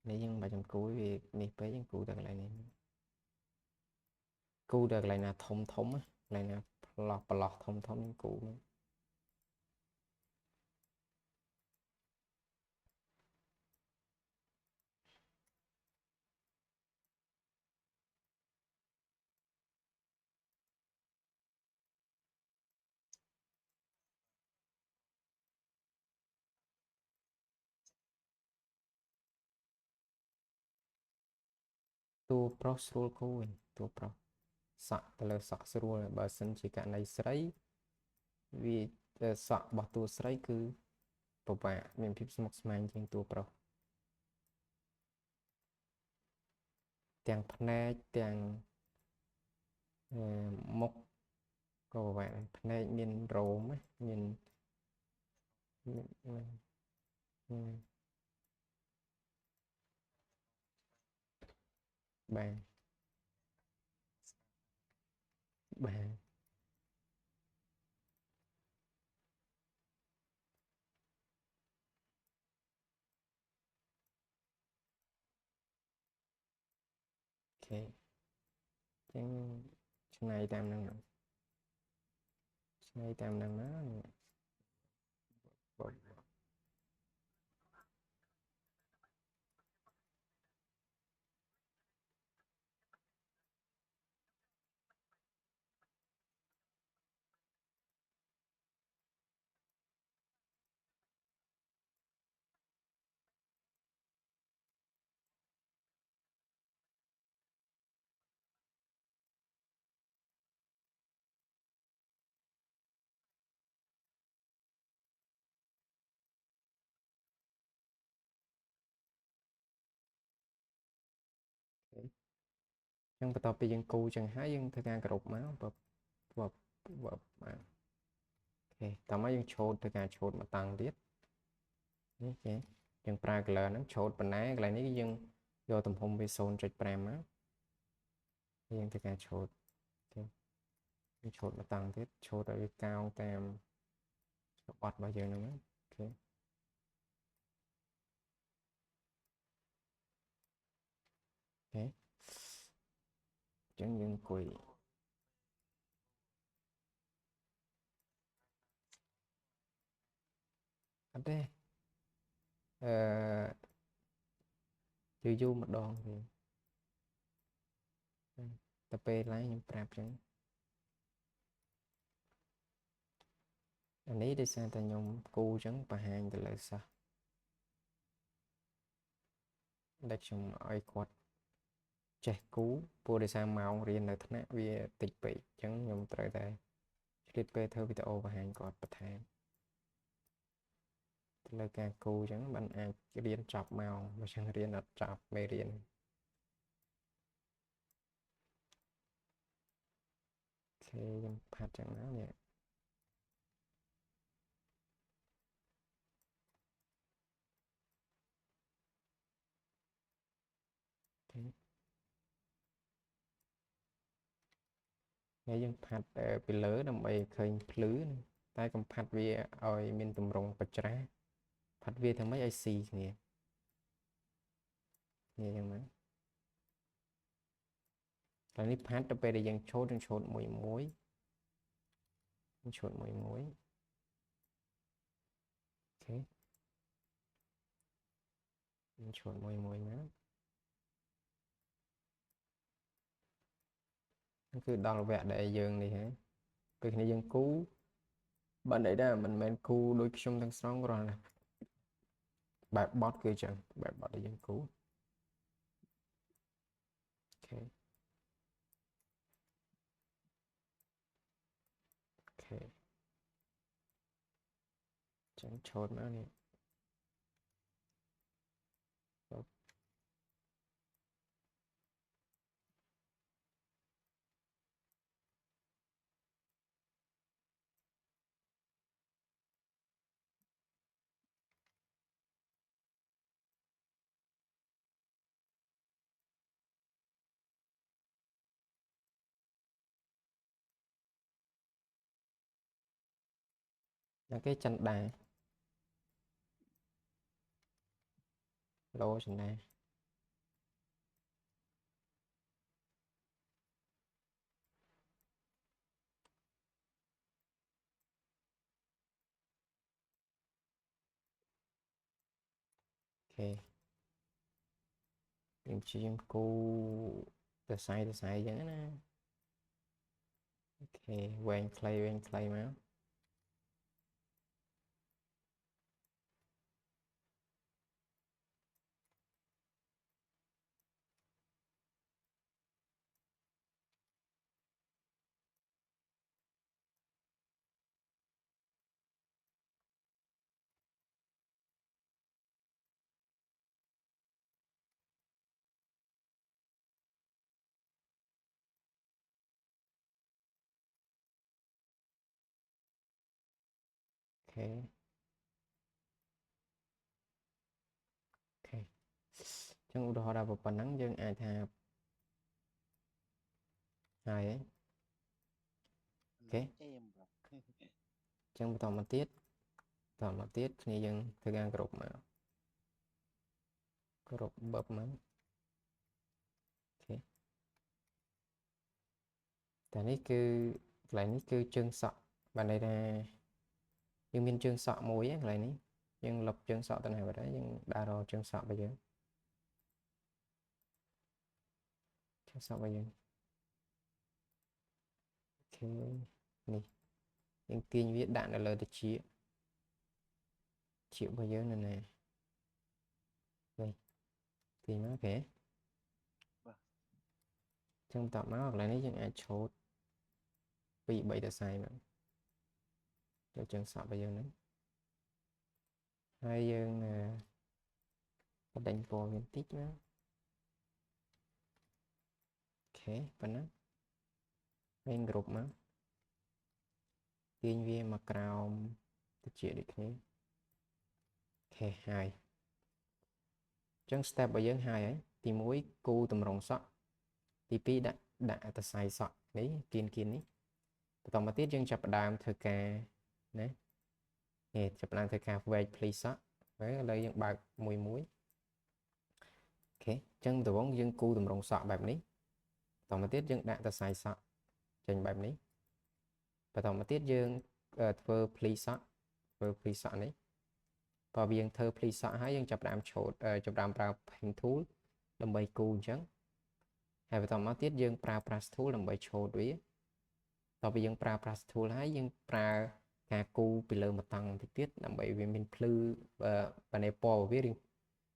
để dân bà trong cuối việc đi với dân cụ được lại này cụ được lại là thông thống á lại là lọt thông thống dân cụ tua pro srul cụ tua pro sọ từ lời sọ srul bà sinh chỉ cả này sấy vì sọ bỏ tua sấy cứ bộ bạ mình phim một mang trên tua pro tiền phê tiền mốc của bạn phê miền rôm á miền bàn bàn ok chẳng này tam năng này tam năng nó chẳng bắt đầu bây dân cu chẳng hái dân thời gian cột máu vật vật mà ok tao mấy dân chốt thời gian chốt mà tăng tiết ok dân pra cái nó chốt bên này cái này dân do tầm hôm về sôn trịch pram á dân thời gian chốt ok dân chốt mà tăng tiết chốt ở cao tam bọt bao giờ nữa ok ok chẳng dân quỷ ở đây chưa du một đòn thì tập bê lấy những prap chẳng anh ấy đi sang ta nhung cu chẳng bà hàng từ lại sao đây chung ai quạt trẻ cú bố đi sang màu riêng là thằng vì tịch bị chẳng nhung trời đây clip bê thơ video bà hàng quạt bà thang lời ca cu chẳng bạn ai riêng chọc màu mà chẳng riêng là chọc mê riêng ok phát chẳng nó nhé okay. Nghe dân phát bị lỡ đầm bầy khơi lứ tay cầm phát vì ôi mình tùm rồng bạch ra phát vì thằng mấy IC nè nghe dân mà là ní phát đập bầy để dân chốt mùi muối chốt mũi ok chốt mũi má cứ đo vẽ để dương đi hả cái này dương cú bạn đấy đó mình men cú đôi chung thằng xong rồi nè bài bot kia chẳng bài bot để dương cú ok ok chẳng chốt nữa nè là cái chân đà lô chân đà ok mình chỉ dương cú từ sai vậy nè ok quen clay máu ok ok chẳng udah ada một phần nắng dân ai thà hai ấy ok chẳng toàn một tiết thì dân thời gian group mà group bập mà okแต่นี่คือlạiนี่คือchân sọ bạn này là nhưng miền chân sọ mũi á lại ní nhưng lập chân sọ tên này vào đấy nhưng đa đồ chân sọ bây giờ chân sọ bây giờ ok nè nhưng tiên viết đạn là lời được chịu bây giờ này nè đây thì nó kể trong tập máu hoặc là nếu chẳng ai chốt bị bậy là sai mà cho chân sọ bây giờ nữa hai dân có đánh vô viên tích nữa ok và nó bên group mà tiên viên mà cào tự chịu được thế ok hai chân step bây giờ hai ấy thì mỗi cu tầm rồng sọ thì pi đã ta sai sọ đấy kiên ấy tổng mà tiết dân chập đàm thời ca đấy nè chập đàm thời ca về please sọ với đây dân bạc mùi muối ok chân từ bóng dân cu tầm rồng sọแบบนี้tổng mà tiết dân đã ta sai sọ trênแบบนี้và tổng mà tiết dương thơ please sọ thơ please sọ đấy và viên thơ please sọ hãy dân chập đàm chốt chập đàm vào hình thú đầm bầy cu chẳng hay và tổng mà tiết dương pra thú đầm bầy chốt đấyต่อไปยังปลาทูลให้ยังปลากากูไปเลยมาตังที่tiết làm bởi vì mình plư và này po viết đi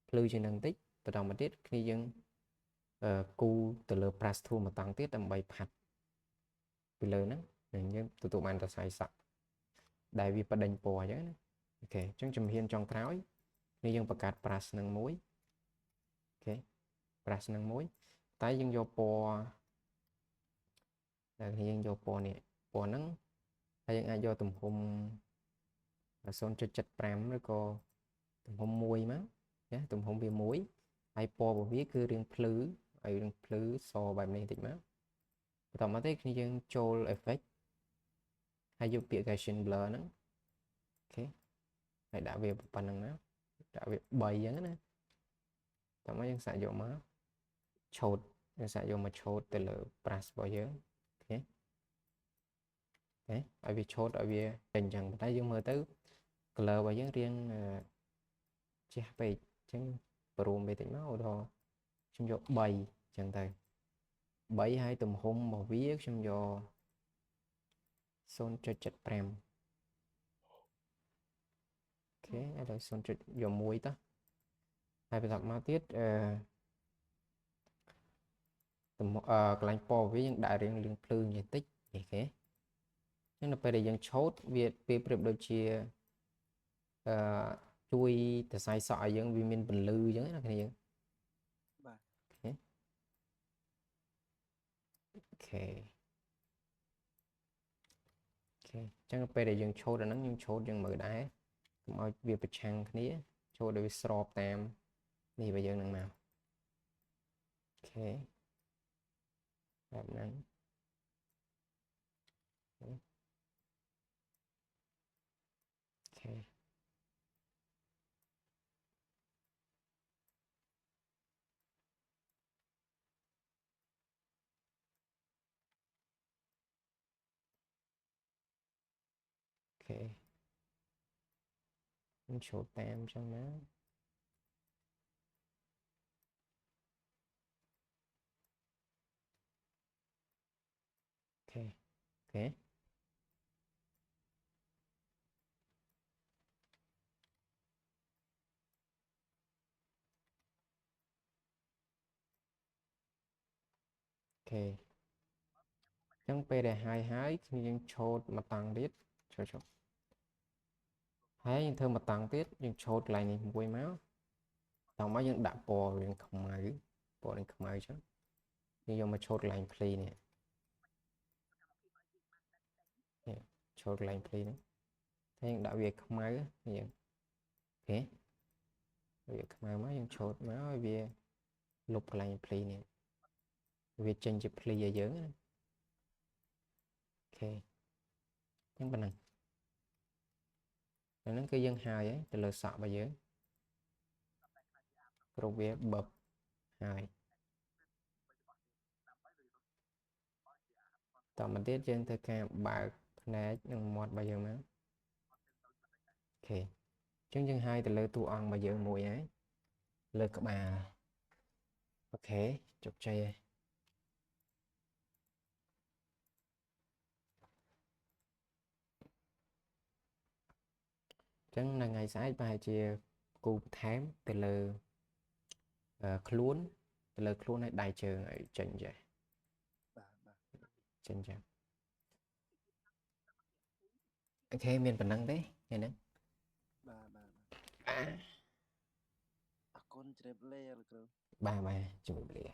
plư trên năng tích và đồng mà tiết khi dân cu từ lời plas thu mà tăng tiết làm bởi phạt vì lời nó nên tụi tụi mình ta xài sạch đại vì bắt đánh po chứ ok chúng chùm hiên trong tháo khi dân bạc plas năng muối ok plas năng muối tái dân do po là hiện vô po nắng hay ai vô tùm hùng là son cho chật pram nó có tùm hùng mùi má nhé tùm hùng bia muối ai po và viết cứ riêng plứ ai riêng plứ so bài này thì má tao mà thấy khi dân trol effect hay vô bịa gradient blur nó ok hay đã về phần năng má đã về bày giống nữa tao mới dân xài vô má chốt dân xài vô mà chốt từ lửa brass bao giờ ok đấy ở vì chốt ở vì chẳng chẳng tay dương mơ tới color và dương riêng chỉ phải chẳng pro về tính máu đó trong do bày chẳng tay bày hai tùm hôn một viết trong do son cho chật prem ok là son cho do muối ta hai bài tập mà tiết tùm cái lạnh po với những đại riêng liên plư diện tích vậy thế nhưng là bây giờ dân chốt việc về đôi chia chui từ sai sọ dân vì mình bình lư giống là cái này ok ok ok chẳng bây giờ dân chốt là nó nhưng chốt dân mở đá mọi việc bật trang cái này chốt để srop tam thì bây giờ năng nào ok làm nắng ok ok chốt tam cho nó ok ok ok chẳng bây giờ hai hái khi dân chốt mà tăng tiết cho hái dân thơ mà tăng tiết dân chốt lại này quay máu tao mới dân đạp bò liền không ai bò liền không ai chứ nhưng mà chốt lại play nè chốt lại play nữa thế đã việc không ai thì ok việc không ai mới dân chốt máu vì lục lại play nè việc change play ở dưới ok những bên này nó cái dân hai ấy từ lời sọ vào dưới rồi việc bập haiต่อมาទៀតយើងធ្វើការបើកផ្នែកនិងមាត់របស់យើងមកអូខេអញ្ចឹងយើងហើយទៅលើតួអង្គរបស់យើងមួយហើយលើក្បាលអូខេជោគជ័យហើយអញ្ចឹងនៅថ្ងៃស្អែកប្រហែលជាគូបន្ថែមទៅលើខ្លួនទៅលើខ្លួនឲ្យដៃជើងឲ្យចេញចេះចេញចេះអូខេមានប៉ុណ្ណឹងទេថ្ងៃហ្នឹងអរគុណជ្រាបលាលោកគ្រូបាទបាទជំរាបលា